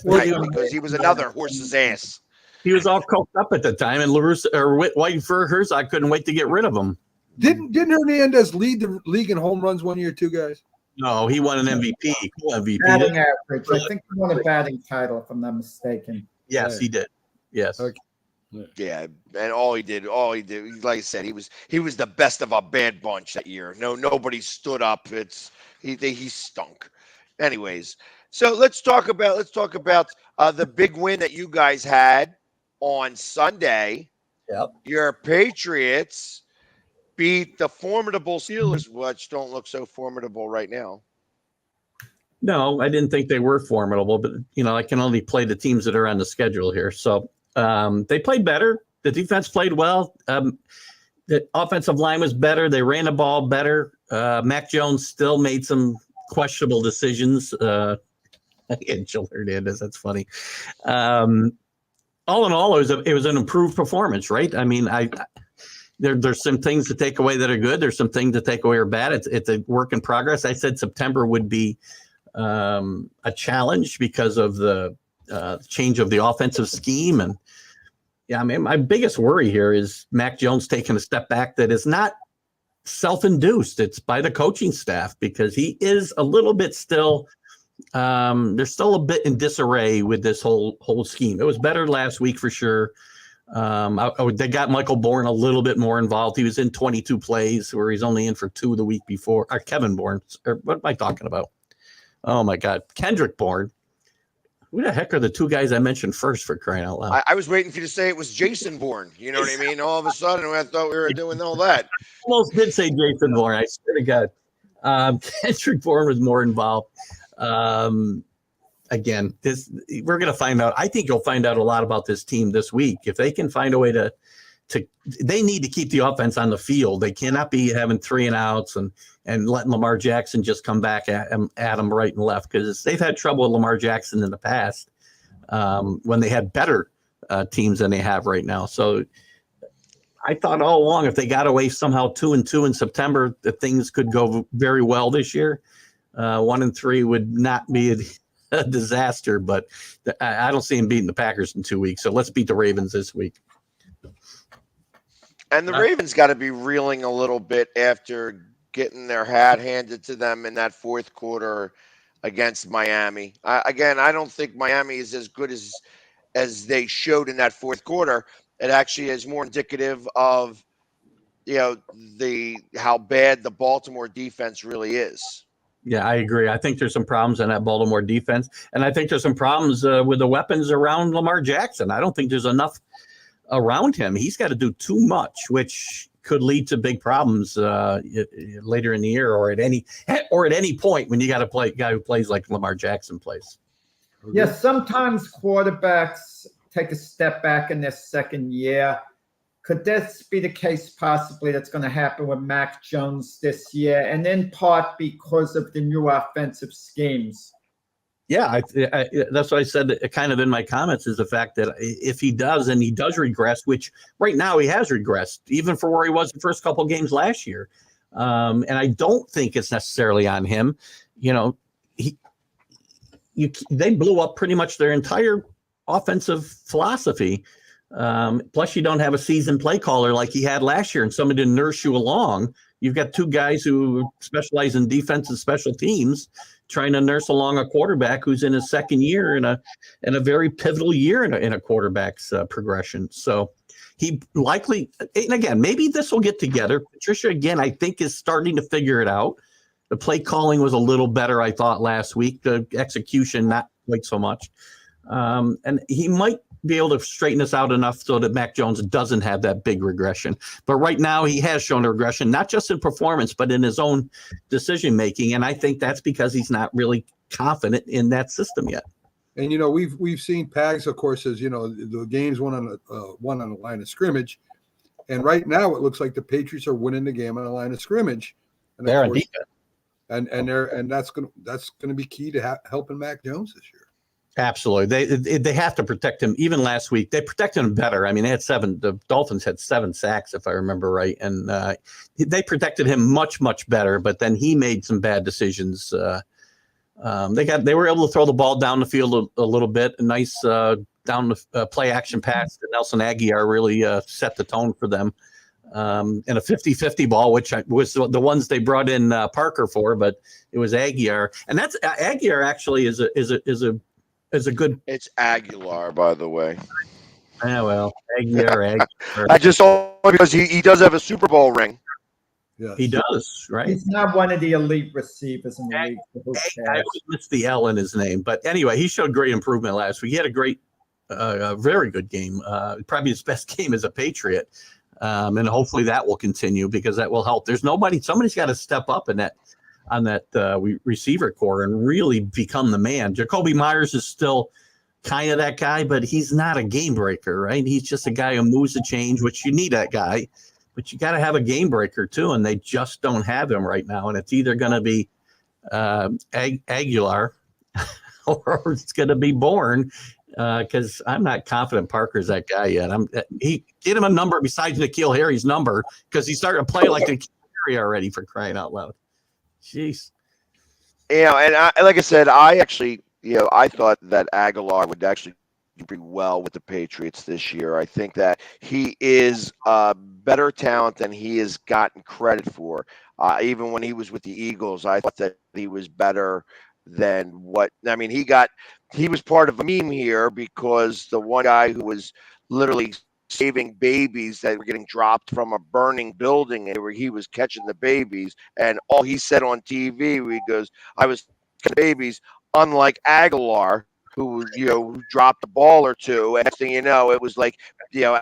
Right, because he was another horse's ass. He was all coked up at the time, and La Russa or Whitey Herzog couldn't wait to get rid of him. Didn't Hernandez lead the league in home runs one year too, guys? No, he won an MVP. Batting average. I think he won a batting title, if I'm not mistaken. Yes, he did. Yes. Okay. Yeah, and all he did, like I said, he was the best of a bad bunch that year. Nobody stood up. He stunk. Anyways, so let's talk about the big win that you guys had on Sunday. Yep. Your Patriots beat the formidable Steelers, which don't look so formidable right now. No, I didn't think they were formidable, but I can only play the teams that are on the schedule here. So they played better. The defense played well. the offensive line was better. They ran the ball better. Mac Jones still made some questionable decisions. And Jill Hernandez, that's funny. All in all, it was an improved performance, right? I mean, there's some things to take away that are good. There's some things to take away are bad. It's a work in progress. I said September would be a challenge because of the change of the offensive scheme. And yeah, I mean, my biggest worry here is Mac Jones taking a step back that is not self-induced. It's by the coaching staff, because he is a little bit still they're still a bit in disarray with this whole scheme. It was better last week for sure. They got Michael Bourne a little bit more involved. He was in 22 plays where he's only in for 2 the week before. Or Kevin Bourne, or what am I talking about? Oh my God, Kendrick Bourne. Who the heck are the 2 guys I mentioned first, for crying out loud? I was waiting for you to say it was Jason Bourne. You know what I mean? All of a sudden, I thought we were doing all that. Almost did say Jason Bourne. I swear to God. Kendrick Bourne was more involved. Again, we're going to find out. I think you'll find out a lot about this team this week. If they can find a way to they need to keep the offense on the field. They cannot be having 3 and outs and letting Lamar Jackson just come back at them right and left, because they've had trouble with Lamar Jackson in the past when they had better teams than they have right now. So I thought all along, if they got away somehow 2-2 in September, that things could go very well this year. 1-3 would not be a disaster, but I don't see him beating the Packers in 2 weeks. So let's beat the Ravens this week. And the Ravens got to be reeling a little bit after getting their hat handed to them in that fourth quarter against Miami. I don't think Miami is as good as they showed in that fourth quarter. It actually is more indicative of, how bad the Baltimore defense really is. Yeah, I agree. I think there's some problems in that Baltimore defense, and I think there's some problems with the weapons around Lamar Jackson. I don't think there's enough around him. He's got to do too much, which could lead to big problems later in the year, or at any point when you got to play a guy who plays like Lamar Jackson plays. Yes, sometimes quarterbacks take a step back in their second year. Could this be the case possibly that's going to happen with Mac Jones this year, and in part because of the new offensive schemes? Yeah, that's what I said kind of in my comments, is the fact that if he does, and he does regress, which right now he has regressed, even for where he was the first couple games last year. And I don't think it's necessarily on him. They blew up pretty much their entire offensive philosophy. Plus, you don't have a seasoned play caller like he had last year and somebody to nurse you along. You've got 2 guys who specialize in defense and special teams trying to nurse along a quarterback who's in his second year in a very pivotal year in a quarterback's progression. So he likely, and again, maybe this will get together. Patricia, again, I think is starting to figure it out. The play calling was a little better, I thought, last week. The execution, not quite so much. And he might be able to straighten this out enough so that Mac Jones doesn't have that big regression. But right now he has shown a regression, not just in performance, but in his own decision-making. And I think that's because he's not really confident in that system yet. And, we've seen Pags, of course, as, the games won on the line of scrimmage. And right now it looks like the Patriots are winning the game on the line of scrimmage. And they're on defense. And that's going to be key to helping Mac Jones this year. Absolutely. They have to protect him. Even last week, they protected him better. I mean, the Dolphins had 7 sacks, if I remember right. And they protected him much, much better. But then he made some bad decisions. They were able to throw the ball down the field a little bit. A nice down the play action pass to Nelson Aguilar really set the tone for them. And a 50-50 ball, which was the ones they brought in Parker for, but it was Aguilar. And that's Aguilar actually is a good. It's Aguilar, by the way. Yeah, well, Aguilar. I just saw because he does have a Super Bowl ring. Yes. He does, right? He's not one of the elite receivers in the league. I always missed the L in his name, but anyway, he showed great improvement last week. He had a very good game, probably his best game as a Patriot, and hopefully that will continue because that will help. Somebody's got to step up on that receiver core and really become the man. Jacoby Myers is still kind of that guy, but he's not a game breaker, right? He's just a guy who moves the change, which you need that guy. but you got to have a game breaker too, and they just don't have him right now. And it's either going to be Aguilar or it's going to be Bourne, because I'm not confident Parker's that guy yet. He get him a number besides N'Keal Harry's number, because he's starting to play like N'Keal Harry already, for crying out loud. Jeez. You know, and like I said, I thought that Aguilar would actually do pretty well with the Patriots this year. I think that he is a better talent than he has gotten credit for. Even when he was with the Eagles, I thought that he was better than what. I mean, he was part of a meme here, because the one guy who was literally saving babies that were getting dropped from a burning building, and where he was catching the babies, and all he said on TV, he goes, "I was catching babies," unlike Aguilar, who dropped a ball or two, and next thing you know, it was like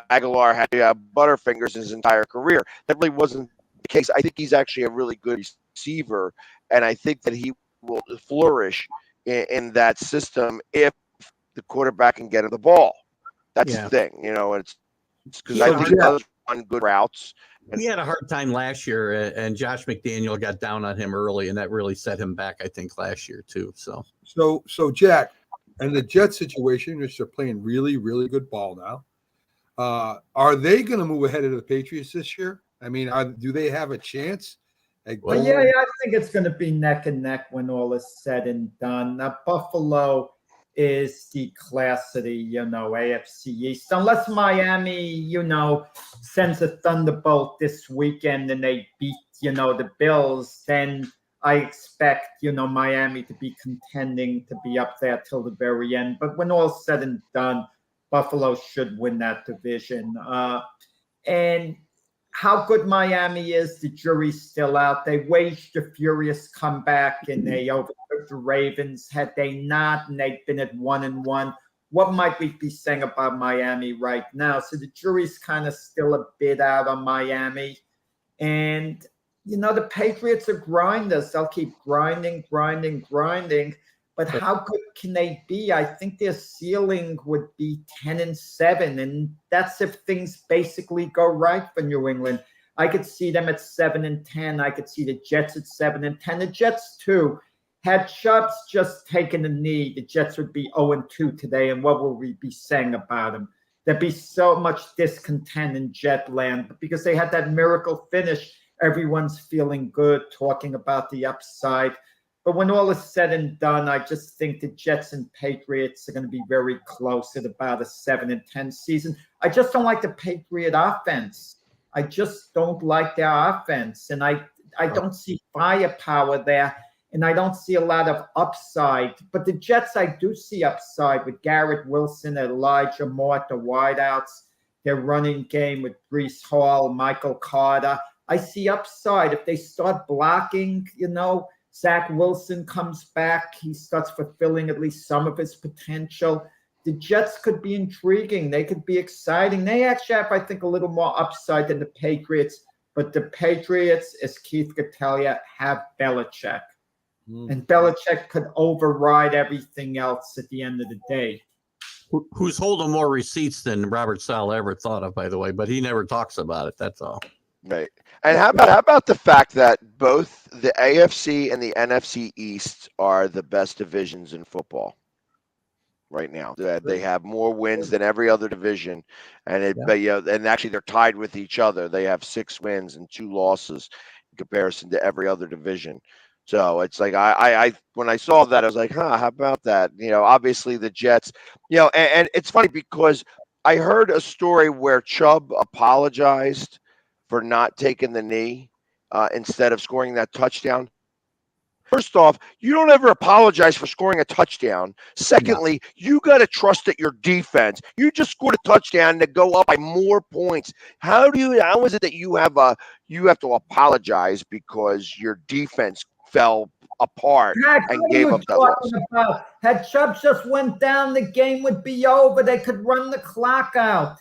Aguilar had Butterfingers his entire career. That really wasn't the case. I think he's actually a really good receiver, and I think that he will flourish in that system if the quarterback can get him the ball. That's the thing, it's because I think he does run good routes. He had a hard time last year, and Josh McDaniel got down on him early, and that really set him back, I think, last year too. So Jack, and the Jets situation, which they're playing really, really good ball now, are they going to move ahead of the Patriots this year? I mean, do they have a chance? Well, yeah, I think it's going to be neck and neck when all is said and done. Now, Buffalo is the class of the, AFC East. Unless Miami, sends a thunderbolt this weekend and they beat, the Bills, then I expect, Miami to be contending to be up there till the very end. But when all's said and done, Buffalo should win that division. And how good Miami is, the jury's still out. They waged a furious comeback and they overtook the Ravens. Had they not, and they'd been at 1-1, what might we be saying about Miami right now? So the jury's kind of still a bit out on Miami. And, the Patriots are grinders. They'll keep grinding. But how good can they be? I think their ceiling would be 10-7, and that's if things basically go right for New England. I could see them at 7-10. I could see the Jets at 7-10. The Jets too. Had Chubbs just taken a knee, the Jets would be 0-2 today, and what will we be saying about them? There'd be so much discontent in Jetland, but because they had that miracle finish, everyone's feeling good, talking about the upside. But when all is said and done, I just think the Jets and Patriots are going to be very close at about a 7-10 season. I just don't like the Patriot offense. I just don't like their offense. And I don't see firepower there. And I don't see a lot of upside. But the Jets, I do see upside with Garrett Wilson, Elijah Moore, the wideouts, their running game with Breece Hall, Michael Carter. I see upside. If they start blocking, Zach Wilson comes back. He starts fulfilling at least some of his potential. The Jets could be intriguing. They could be exciting. They actually have, I think, a little more upside than the Patriots. But the Patriots, as Keith could tell you, have Belichick. And Belichick could override everything else at the end of the day. Who's holding more receipts than Robert Saleh ever thought of, by the way, but he never talks about it. That's all. Right. And how about the fact that both the AFC and the NFC East are the best divisions in football right now? They have more wins than every other division, and and actually they're tied with each other. They have 6 wins and 2 losses in comparison to every other division. So it's like I when I saw that, I was like, how about that? Obviously the Jets, and it's funny because I heard a story where Chubb apologized for not taking the knee instead of scoring that touchdown. First off, you don't ever apologize for scoring a touchdown. Secondly, you got to trust that your defense. You just scored a touchdown to go up by more points. How is it that you have to apologize because your defense fell apart and gave up that loss? Had Chubb just went down, the game would be over. They could run the clock out.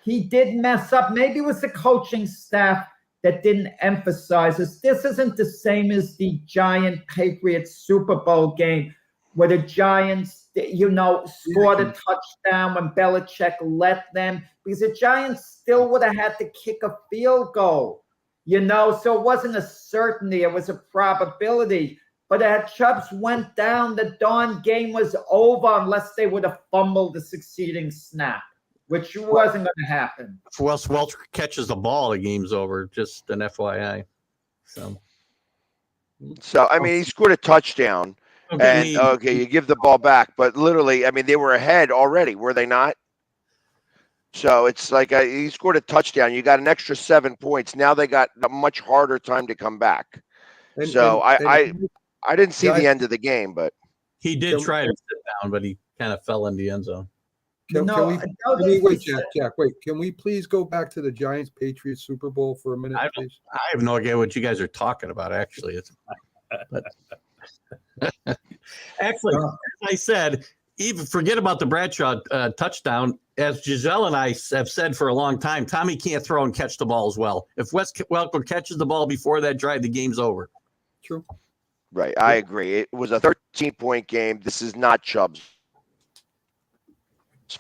He did mess up. Maybe it was the coaching staff that didn't emphasize this. This isn't the same as the Giant Patriots Super Bowl game where the Giants, scored a touchdown when Belichick let them, because the Giants still would have had to kick a field goal, so it wasn't a certainty, it was a probability. But had Chubbs went down, the darn game was over unless they would have fumbled the succeeding snap, which wasn't going to happen. If Welch catches the ball, the game's over. Just an FYI. So I mean, he scored a touchdown, and you give the ball back, but literally, I mean, they were ahead already, were they not? So it's like he scored a touchdown. You got an extra 7 points. Now they got a much harder time to come back. I didn't see the end of the game, but he did try to sit down, but he kind of fell in the end zone. Jack, wait. Can we please go back to the Giants-Patriots Super Bowl for a minute, please? I have no idea what you guys are talking about, actually. Actually, as I said, even forget about the Bradshaw touchdown. As Giselle and I have said for a long time, Tommy can't throw and catch the ball as well. If Wes Welker catches the ball before that drive, the game's over. True. Right, I agree. It was a 13-point game. This is not Chubb's.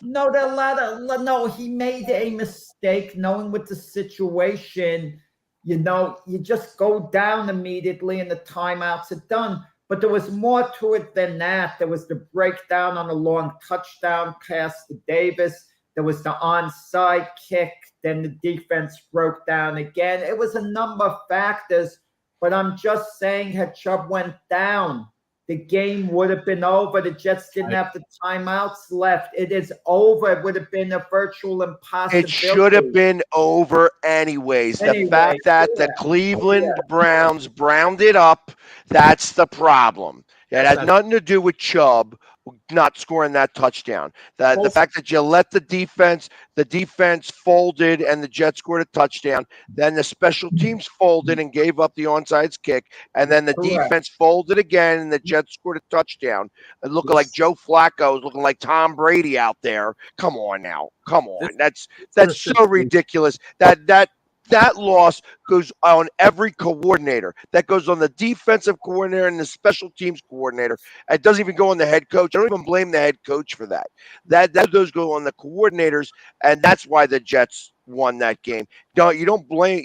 No, he made a mistake knowing what the situation, you just go down immediately and the timeouts are done. But there was more to it than that. There was the breakdown on a long touchdown pass to Davis. There was the onside kick. Then the defense broke down again. It was a number of factors. But I'm just saying, had Chubb went down, the game would have been over. The Jets didn't have the timeouts left. It is over. It would have been a virtual impossibility. It should have been over anyways. The fact that the Cleveland Browns browned it up, that's the problem. It had nothing to do with Chubb not scoring that touchdown. The fact that you let the defense folded and the Jets scored a touchdown, then the special teams folded and gave up the onside kick, and then the defense folded again and the Jets scored a touchdown. It looked like Joe Flacco, looking like Tom Brady out there. Come on now. Come on. That's so ridiculous. That loss goes on every coordinator. That goes on the defensive coordinator and the special teams coordinator. It doesn't even go on the head coach. I don't even blame the head coach for that. That does go on the coordinators, and that's why the Jets won that game. You don't blame.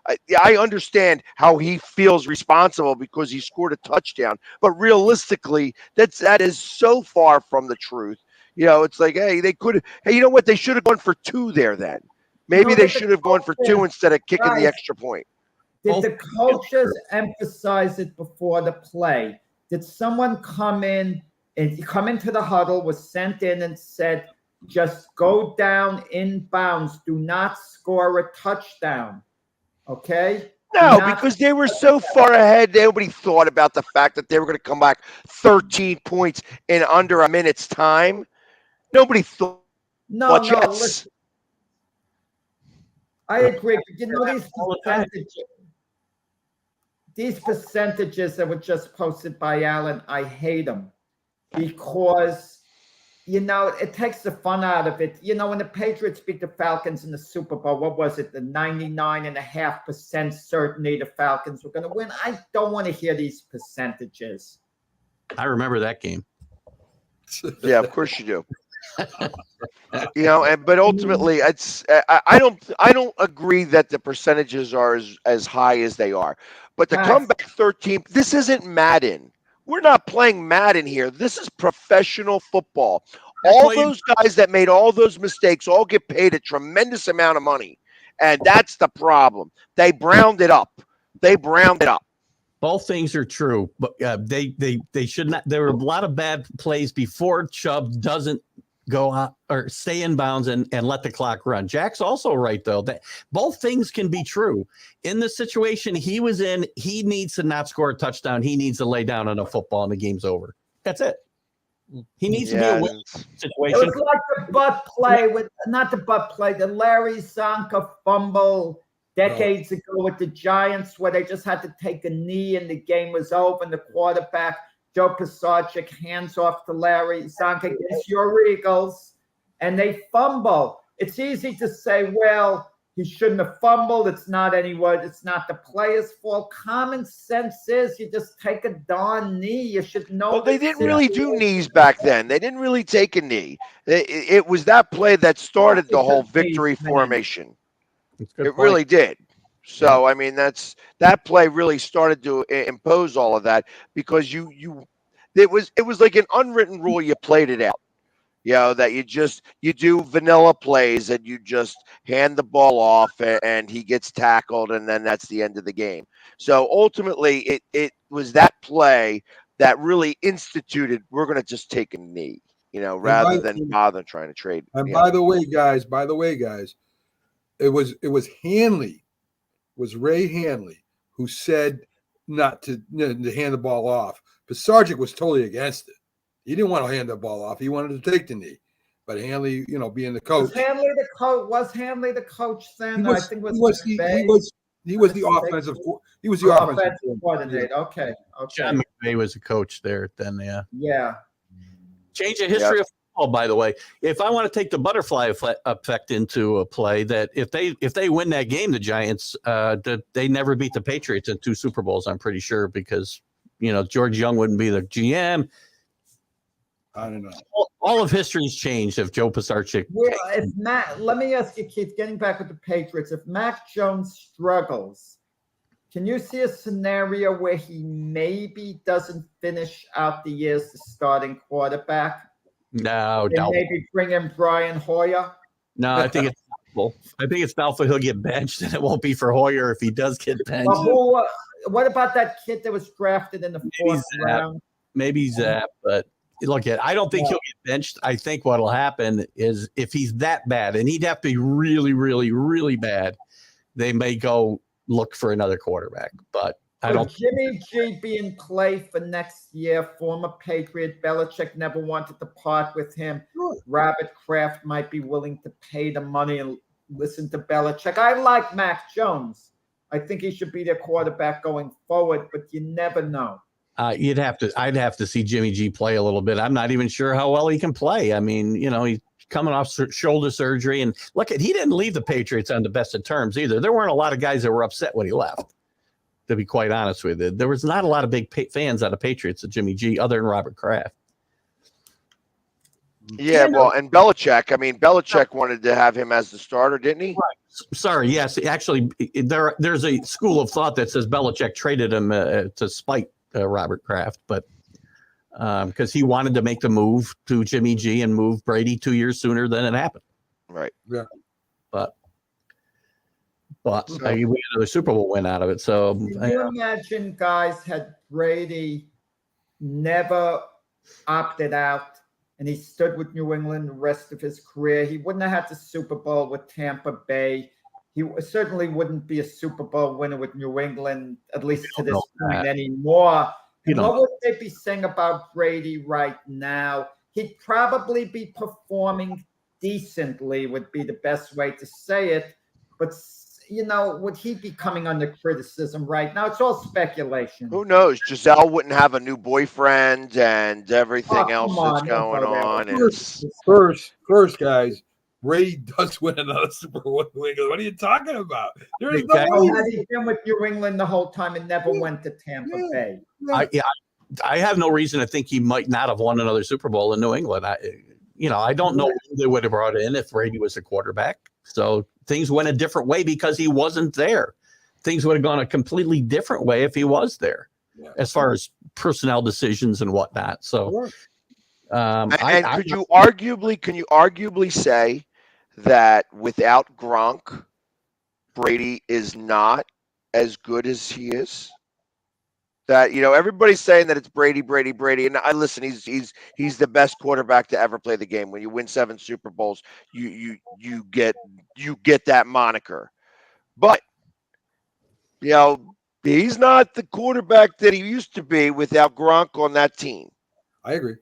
I understand how he feels responsible because he scored a touchdown, but realistically, that is so far from the truth. It's like, hey, they could. Hey, you know what? They should have gone for 2 there then. Maybe they should have gone for 2 instead of kicking the extra point. Did the coaches emphasize it before the play? Did someone come into the huddle, was sent in and said, just go down in bounds. Do not score a touchdown. Okay? No, because they were so far ahead. Nobody thought about the fact that they were going to come back 13 points in under a minute's time. Nobody thought. No, listen. I agree. But these percentages that were just posted by Alan, I hate them because, it takes the fun out of it. When the Patriots beat the Falcons in the Super Bowl, what was it? The 99.5% certainty the Falcons were going to win. I don't want to hear these percentages. I remember that game. Yeah, of course you do. But ultimately, I don't agree that the percentages are as high as they are. But to come back 13, this isn't Madden. We're not playing Madden here. This is professional football. All those guys that made all those mistakes all get paid a tremendous amount of money, and that's the problem. They browned it up. Both things are true, but they should not. There were a lot of bad plays before Chubb doesn't go out or stay in bounds and let the clock run. Jack's also right, though, that both things can be true. In the situation he was in, he needs to not score a touchdown. He needs to lay down on a football and the game's over. That's it. He needs to be a win situation. It was like the butt play the Larry Zonka fumble decades ago with the Giants where they just had to take a knee and the game was over and the quarterback Joe Pisarcik hands off to Larry Zonka against your Eagles, and they fumble. It's easy to say, well, He shouldn't have fumbled. It's not anyone. It's not the player's fault. Common sense is you just take a darn knee. You should know. Well, they didn't really do knees back then. They didn't really take a knee. It was that play that started the whole victory formation. It really did. So, I mean, that play really started to impose all of that because it was like an unwritten rule. You played it out. You know, that you do vanilla plays and you just hand the ball off and he gets tackled and then that's the end of the game. So ultimately it was that play that really instituted, we're going to just take a knee, you know, rather than bother trying to trade. And by the way, guys, it was Hanley, Ray Hanley, who said not to hand the ball off. But Sargent was totally against it. He didn't want to hand the ball off. He wanted to take the knee. But Hanley, you know, being the coach. Was Hanley the coach then? He was the offensive coordinator. Okay. John McVay was a coach there then, yeah. Yeah. Change the history of football, by the way. If I want to take the butterfly effect into a play, that if they win that game, the Giants, they never beat the Patriots in 2 Super Bowls, I'm pretty sure, because, you know, George Young wouldn't be the GM. I don't know. All of history's changed if Joe Pisarcik. Well, let me ask you, Keith, getting back with the Patriots, if Mac Jones struggles, can you see a scenario where he maybe doesn't finish out the year as the starting quarterback? No, and maybe bring in Brian Hoyer? No, I think it's doubtful. I think it's doubtful he'll get benched, and it won't be for Hoyer if he does get benched. What about that kid that was drafted in the 4th round? Maybe Zapp, but look, I don't think he'll get benched. I think what'll happen is if he's that bad, and he'd have to be really, really, really bad, they may go look for another quarterback. But I don't. Jimmy G be in play for next year. Former Patriot Belichick never wanted to part with him. Robert Kraft might be willing to pay the money and listen to Belichick. I like Mac Jones. I think he should be their quarterback going forward, but you never know. I'd have to see Jimmy G play a little bit. I'm not even sure how well he can play. I mean, you know, he's coming off shoulder surgery, and look, he didn't leave the Patriots on the best of terms either. There weren't a lot of guys that were upset when he left, to be quite honest with you. There was not a lot of big fans out of Patriots of Jimmy G other than Robert Kraft. Yeah, well, and Belichick wanted to have him as the starter, didn't he? Right. Sorry, yes. Actually, there's a school of thought that says Belichick traded him to spite Robert Kraft, but because he wanted to make the move to Jimmy G and move Brady 2 years sooner than it happened. Right. Yeah. But we had a Super Bowl win out of it. So can you imagine, guys, had Brady never opted out and he stood with New England the rest of his career, he wouldn't have had the Super Bowl with Tampa Bay. He certainly wouldn't be a Super Bowl winner with New England, at least to this point anymore. And what would they be saying about Brady right now? He'd probably be performing decently, would be the best way to say it. But, you know, would he be coming under criticism right now? It's all speculation. Who knows? Giselle wouldn't have a new boyfriend and everything else that's going on. First, guys, Brady does win another Super Bowl with New England. What are you talking about? There's no way. Had he been with New England the whole time and never went to Tampa Bay? I have no reason to think he might not have won another Super Bowl in New England. I don't know who they would have brought in if Brady was a quarterback. So things went a different way because he wasn't there. Things would have gone a completely different way if he was there, as far as personnel decisions and whatnot. So, can you arguably say that without Gronk, Brady is not as good as he is? That, you know, everybody's saying that it's Brady, and I listen. He's the best quarterback to ever play the game. When you win 7 Super Bowls, you get that moniker. But you know, he's not the quarterback that he used to be without Gronk on that team. I agree.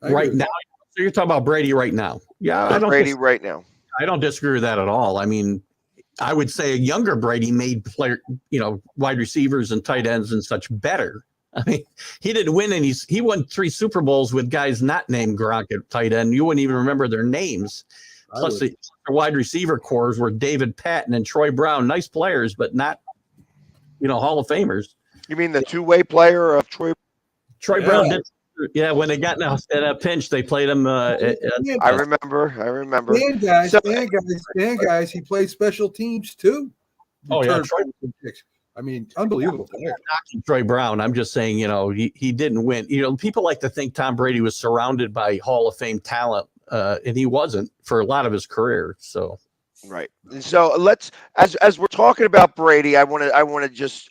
Right now, so you're talking about Brady right now. Yeah, I don't Brady right now. I don't disagree with that at all. I mean, I would say a younger Brady made wide receivers and tight ends and such better. I mean, he didn't win any. He won 3 Super Bowls with guys not named Gronk at tight end. You wouldn't even remember their names. Plus, the wide receiver cores were David Patton and Troy Brown. Nice players, but not, Hall of Famers. You mean the two-way player of Troy? Troy Brown did. Yeah, when they got in a pinch, they played him. I remember. And guys, he played special teams too. Oh yeah, I mean, unbelievable player. Troy Brown. I'm just saying, he didn't win. People like to think Tom Brady was surrounded by Hall of Fame talent, and he wasn't for a lot of his career. So, right. So let's, as we're talking about Brady, I want to just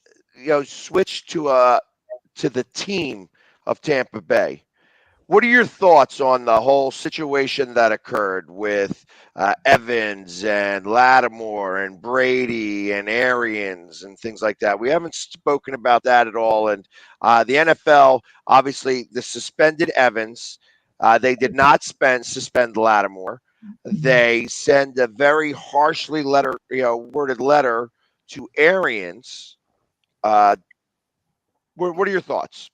switch to the team of Tampa Bay. What are your thoughts on the whole situation that occurred with Evans and Lattimore and Brady and Arians and things like that? We haven't spoken about that at all. And the NFL, obviously, they suspended Evans. They did not suspend Lattimore. They send a very harshly worded letter to Arians. What are your thoughts?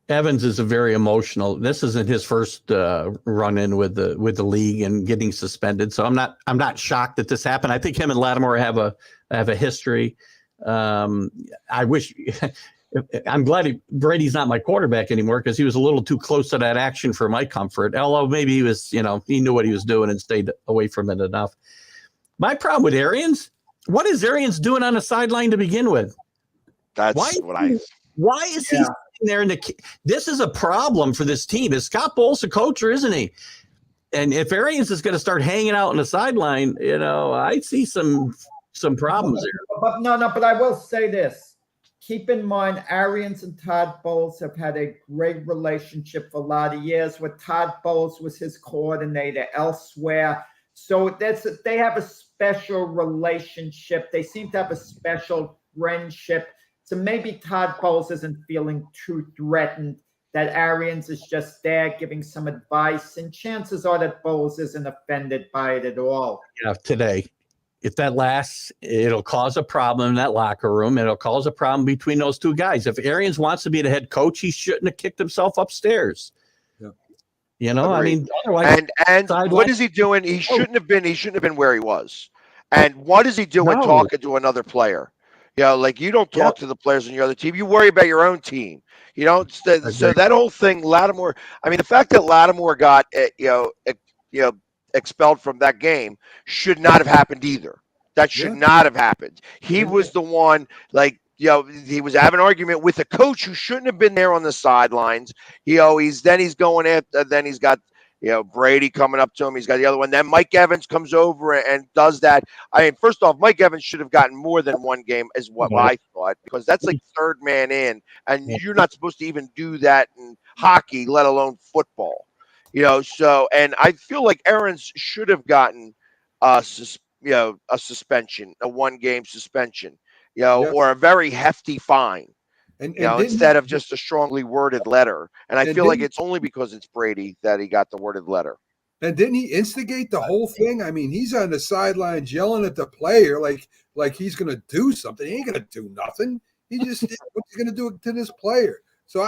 Evans is a very emotional. This isn't his first run in with the league and getting suspended. So I'm not shocked that this happened. I think him and Lattimore have a history. I wish. I'm glad Brady's not my quarterback anymore because he was a little too close to that action for my comfort. Although maybe he was, he knew what he was doing and stayed away from it enough. My problem with Arians, what is Arians doing on the sideline to begin with? Why is he sitting there this is a problem for this team? Is Scott Bowles the coach or isn't he? And if Arians is going to start hanging out on the sideline, I see some problems there. But I will say this. Keep in mind, Arians and Todd Bowles have had a great relationship for a lot of years. With Todd Bowles was his coordinator elsewhere. So they have a special relationship. They seem to have a special friendship. So maybe Todd Bowles isn't feeling too threatened that Arians is just there giving some advice. And chances are that Bowles isn't offended by it at all. Yeah, today. If that lasts, it'll cause a problem in that locker room. It'll cause a problem between those two guys. If Arians wants to be the head coach, he shouldn't have kicked himself upstairs. Yeah. Otherwise. And what is he doing? He shouldn't have been where he was. And what is he doing talking to another player? You don't talk to the players on your other team. You worry about your own team. You don't. So that whole thing, Lattimore. I mean, the fact that Lattimore got expelled from that game should not have happened either. That should not have happened. He was the one. He was having an argument with a coach who shouldn't have been there on the sidelines. He's going after. Then he's got Brady coming up to him. He's got the other one. Then Mike Evans comes over and does that. I mean, first off, Mike Evans should have gotten more than one game, is what I thought, because that's like third man in, and you're not supposed to even do that in hockey, let alone football. So, and I feel like Arians should have gotten a suspension, a 1-game suspension, or a very hefty fine. And instead of just a strongly worded letter. And I feel like it's only because it's Brady that he got the worded letter. And didn't he instigate the whole thing? I mean, he's on the sidelines yelling at the player like he's going to do something. He ain't going to do nothing. He just what's he going to do to this player? So,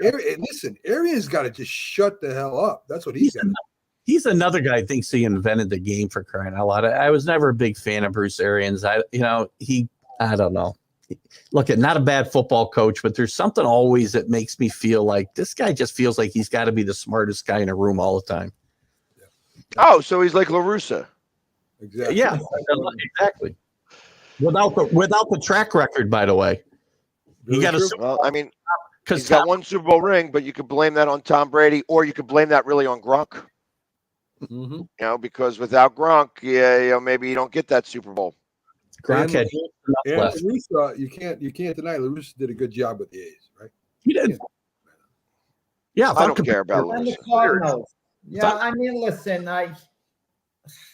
listen, Arians got to just shut the hell up. That's what he's got to do. He's another guy who thinks he invented the game, for crying out loud. I was never a big fan of Bruce Arians. I don't know. Look, not a bad football coach, but there's something always that makes me feel like this guy just feels like he's got to be the smartest guy in a room all the time. Oh, so he's like La Russa. Exactly. Yeah, exactly. Without the track record, by the way. He got a well, I mean, he's got one Super Bowl ring, but you could blame that on Tom Brady, or you could blame that really on Gronk. Mm-hmm. Because without Gronk, maybe you don't get that Super Bowl. Gronk had left. LaRussa, you can't deny LaRussa did a good job with the A's, right? He did. Yeah, I don't care about LaRussa. And the Cardinals. Yeah, I mean, listen,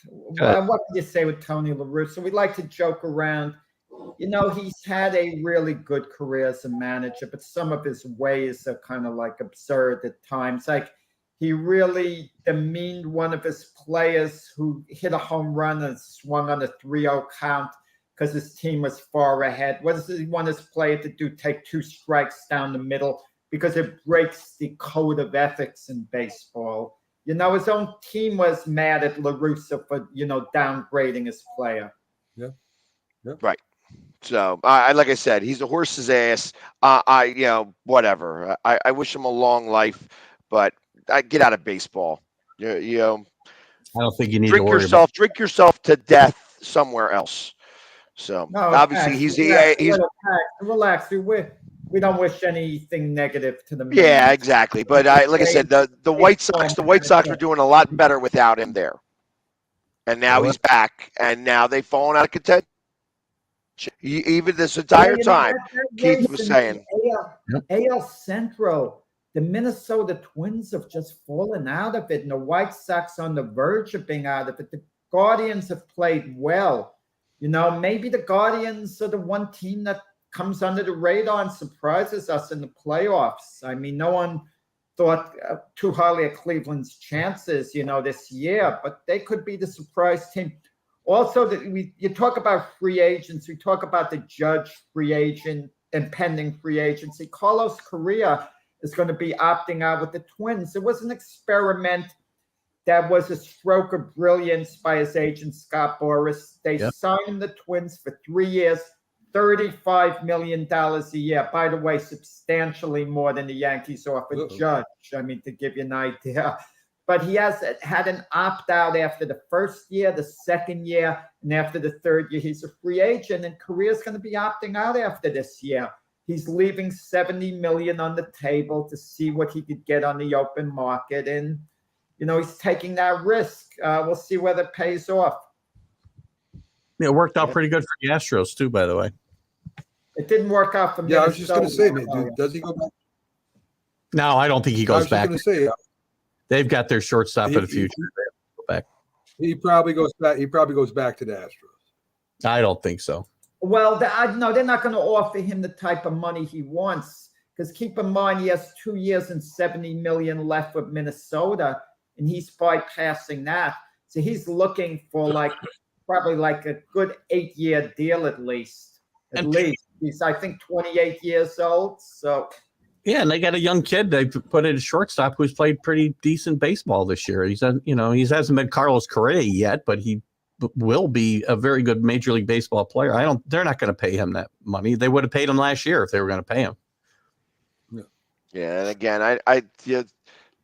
what can you say with Tony La Russa? We like to joke around. He's had a really good career as a manager, but some of his ways are kind of like absurd at times. Like he really demeaned one of his players who hit a home run and swung on a 3-0 count because his team was far ahead. What does he want his player to do? Take 2 strikes down the middle because it breaks the code of ethics in baseball. You know, his own team was mad at La Russa for, downgrading his player. Right. So, like I said, he's a horse's ass. Whatever. I wish him a long life, but I get out of baseball. I don't think you need to drink worry yourself to death somewhere else. So No, obviously relax, he's relax. We don't wish anything negative to the man. yeah, exactly. But like I said, the White Sox are doing a lot better without him there. And now he's back, and now they've fallen out of contention. Even this entire time, Keith was saying. AL Central, the Minnesota Twins have just fallen out of it, and the White Sox on the verge of being out of it. The Guardians have played well. Maybe the Guardians are the one team that comes under the radar and surprises us in the playoffs. I mean, no one thought too highly of Cleveland's chances, this year, but they could be the surprise team. Also, you talk about free agents. We talk about the Judge free agent and pending free agency. Carlos Correa is going to be opting out with the Twins. It was an experiment that was a stroke of brilliance by his agent, Scott Boras. They signed the Twins for 3 years, $35 million a year. By the way, substantially more than the Yankees offered Judge. I mean, to give you an idea. But he has had an opt-out after the first year, the second year, and after the third year, he's a free agent, and Correa's going to be opting out after this year. He's leaving $70 million on the table to see what he could get on the open market, and he's taking that risk. We'll see whether it pays off. It worked out pretty good for the Astros too, by the way. It didn't work out for me. Yeah, I was just going to say, man, does he go back? No, I don't think he goes back. I was just going to say, they've got their shortstop in the future. Go back. He probably goes back. He probably goes back to the Astros. I don't think so. Well, no, they're not going to offer him the type of money he wants, because keep in mind he has 2 years and $70 million left with Minnesota, and he's bypassing that. So he's looking for probably a good 8-year deal at least. He's, I think, 28 years old. So yeah, and they got a young kid they put in a shortstop who's played pretty decent baseball this year. He hasn't been Carlos Correa yet, but he will be a very good Major League Baseball player. They're not going to pay him that money. They would have paid him last year if they were going to pay him. Yeah, and again,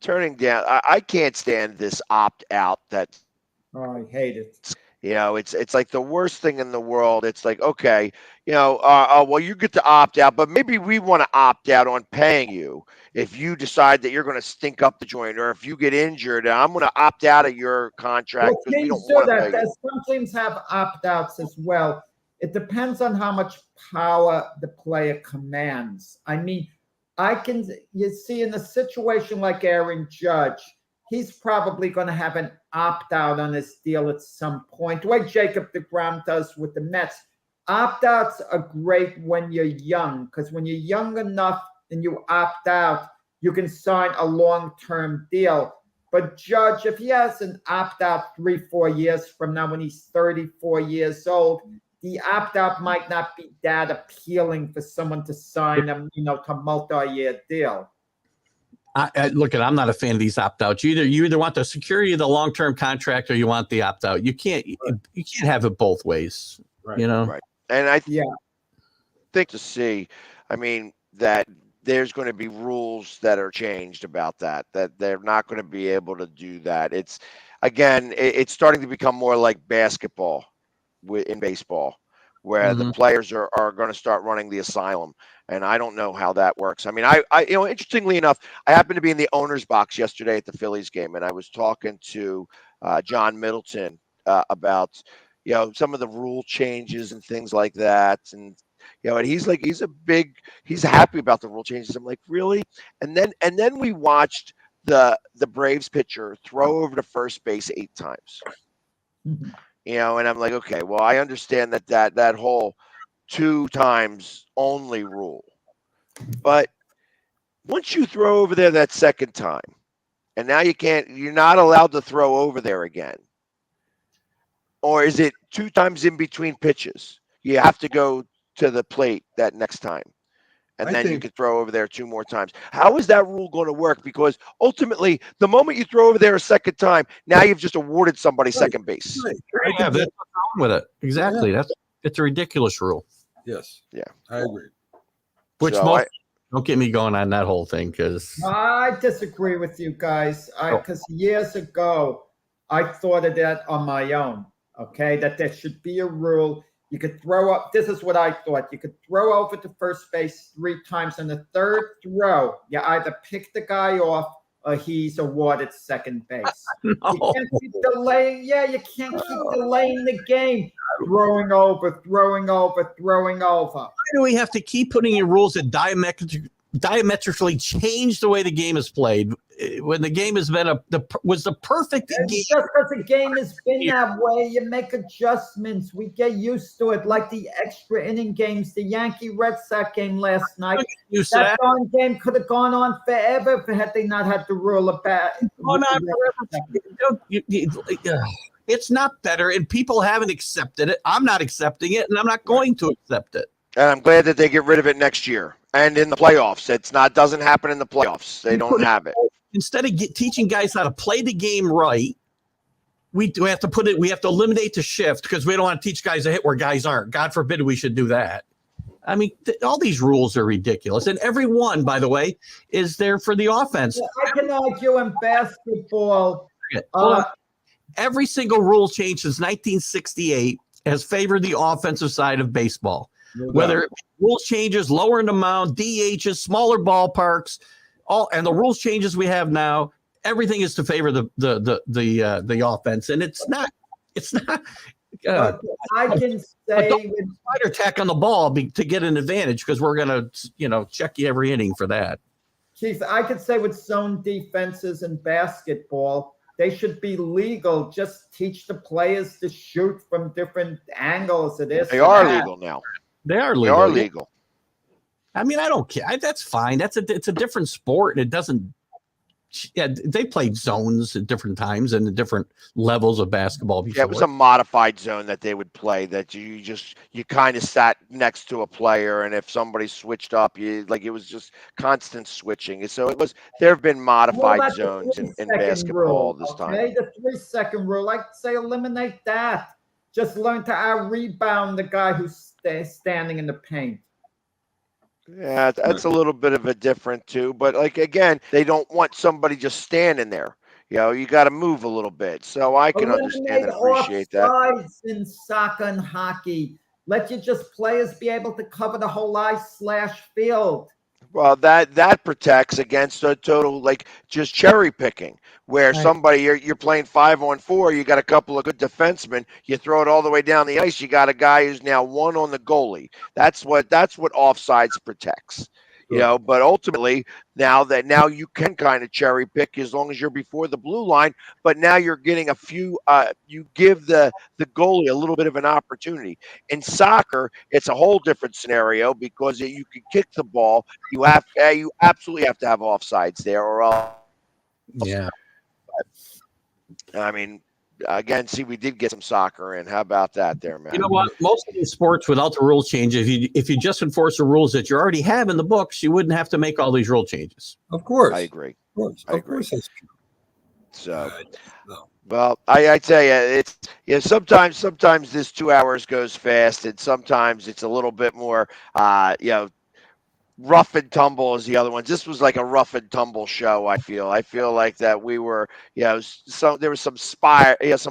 turning down. I can't stand this opt out. I hate it. It's like the worst thing in the world. It's like, okay, well, you get to opt out, but maybe we want to opt out on paying you if you decide that you're going to stink up the joint, or if you get injured, I'm going to opt out of your contract because we don't want to pay you. Some teams have opt outs as well. It depends on how much power the player commands. I mean, you see, in a situation like Aaron Judge, he's probably going to have an opt-out on his deal at some point, the way Jacob deGrom does with the Mets. Opt-outs are great when you're young, because when you're young enough and you opt out, you can sign a long-term deal. But Judge, if he has an opt-out 3-4 years from now when he's 34 years old, the opt-out might not be that appealing for someone to sign him, to multi-year deal. I'm not a fan of these opt-outs. You either want the security of the long-term contract or you want the opt-out. You can't have it both ways. Right. Right. And I think to see, that there's going to be rules that are changed about that they're not going to be able to do that. It's starting to become more like basketball in baseball, where the players are going to start running the asylum. And I don't know how that works. Interestingly enough, I happened to be in the owner's box yesterday at the Phillies game, and I was talking to John Middleton about, some of the rule changes and things like that. And, and he's happy about the rule changes. I'm like, really? And then we watched the Braves pitcher throw over to first base 8 times. Mm-hmm. And I'm like, okay, well, I understand that whole 2 times only rule. But once you throw over there that second time, and now you're not allowed to throw over there again. Or is it 2 times in between pitches? You have to go to the plate that next time. and I then you think- could throw over there 2 more times. How is that rule going to work? Because ultimately, the moment you throw over there a second time, now you've just awarded somebody second base. Right. Yeah, that's what's wrong with it. Exactly. It's a ridiculous rule. Yes. Yeah. I agree. Which So most don't get me going on that whole thing because I disagree with you guys. Because years ago, I thought of that on my own. Okay, that there should be a rule. You could throw up. This is what I thought. You could throw over to first base 3 times. On the third throw, you either pick the guy off or he's awarded second base. You can't keep delaying. Yeah, you can't keep delaying the game. Throwing over, throwing over, throwing over. why do we have to keep putting in rules that diametrically change the way the game is played when the game has been was the perfect game? It's just because the game has been that way, you make adjustments. We get used to it, like the extra inning games, the Yankee Red Sox game last night. That darn game could have gone on forever had they not had the rule about it. It's not better, and people haven't accepted it. I'm not accepting it, and I'm not going to accept it. And I'm glad that they get rid of it next year and in the playoffs. Doesn't happen in the playoffs. They don't have it. Instead of teaching guys how to play the game right, we have to put it. We have to eliminate the shift because we don't want to teach guys to hit where guys aren't. God forbid we should do that. I mean, all these rules are ridiculous, and every one, by the way, is there for the offense. I can argue in basketball. Every single rule change since 1968 has favored the offensive side of baseball. Whether rules changes, lowering the mound, DHs, smaller ballparks, and the rules changes we have now, everything is to favor the offense, and it's not. I can say spider tack on the ball to get an advantage because we're gonna check you every inning for that. Keith, I could say with zone defenses in basketball, they should be legal. Just teach the players to shoot from different angles. They are legal now. They are legal. They are legal. I mean, I don't care. That's fine. It's a different sport, and it doesn't. Yeah, they played zones at different times and at different levels of basketball before. Yeah, it was a modified zone that they would play. That you kind of sat next to a player, and if somebody switched up, it was just constant switching. So there have been modified zones in basketball this time. Okay, the 3-second rule. I'd say eliminate that. Just learn to out-rebound the guy who's standing in the paint. Yeah, that's a little bit of a different too. But again, they don't want somebody just standing there. You got to move a little bit. So I can understand and appreciate that. Offsides in soccer and hockey. Let your players be able to cover the whole ice/field. Well, that protects against a total just cherry picking, where somebody you're playing 5-on-4, you got a couple of good defensemen, you throw it all the way down the ice, you got a guy who's now 1 on the goalie. That's what offsides protects. But ultimately now you can kind of cherry pick as long as you're before the blue line, but now you're getting a few you give the goalie a little bit of an opportunity. In soccer, it's a whole different scenario because you can kick the ball. You absolutely have to have offsides there or else. Yeah. I mean, again, see, we did get some soccer in. How about that there, man? You know what? Most of these sports without the rule change, if you just enforce the rules that you already have in the books, you wouldn't have to make all these rule changes. Of course. I agree. Of course that's true. So, well, I tell you, it's sometimes this 2 hours goes fast, and sometimes it's a little bit more, rough and tumble as the other ones. This was like a rough and tumble show. I feel like that we were, there was some some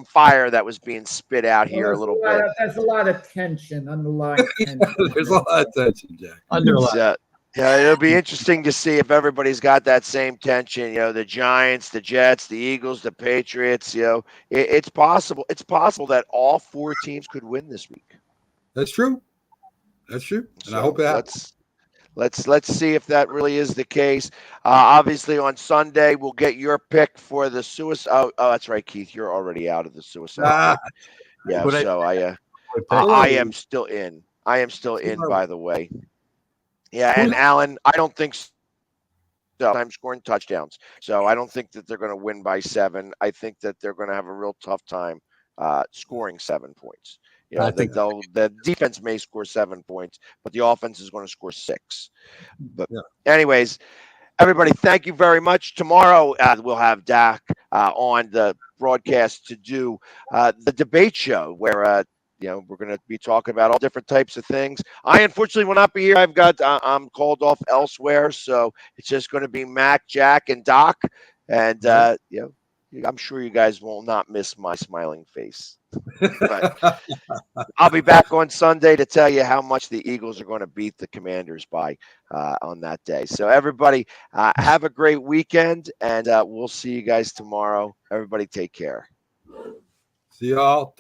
fire that was being spit out here a little bit. There's a lot of tension, underlying tension. There's a lot of tension, Jack. It'll be interesting to see if everybody's got that same tension. The Giants, the Jets, the Eagles, the Patriots. It's possible. It's possible that all 4 teams could win this week. That's true. And So I hope it happens. Let's see if that really is the case. Obviously, on Sunday we'll get your pick for the suicide. Oh, that's right, Keith. You're already out of the suicide. Yeah. So I am still in. I am still in. By the way. Yeah, and Alan, I don't think so. I'm scoring touchdowns, so I don't think that they're going to win by 7. I think that they're going to have a real tough time scoring 7 points. You know, I think- the defense may score 7 points, but the offense is going to score 6. But Yeah. anyways, everybody, thank you very much. Tomorrow we'll have Dak on the broadcast to do the debate show where we're going to be talking about all different types of things. I unfortunately will not be here. I'm called off elsewhere, so it's just going to be Mac, Jack, and Doc, and I'm sure you guys will not miss my smiling face. But I'll be back on Sunday to tell you how much the Eagles are going to beat the Commanders by on that day. So everybody, have a great weekend, and we'll see you guys tomorrow. Everybody, take care. See y'all.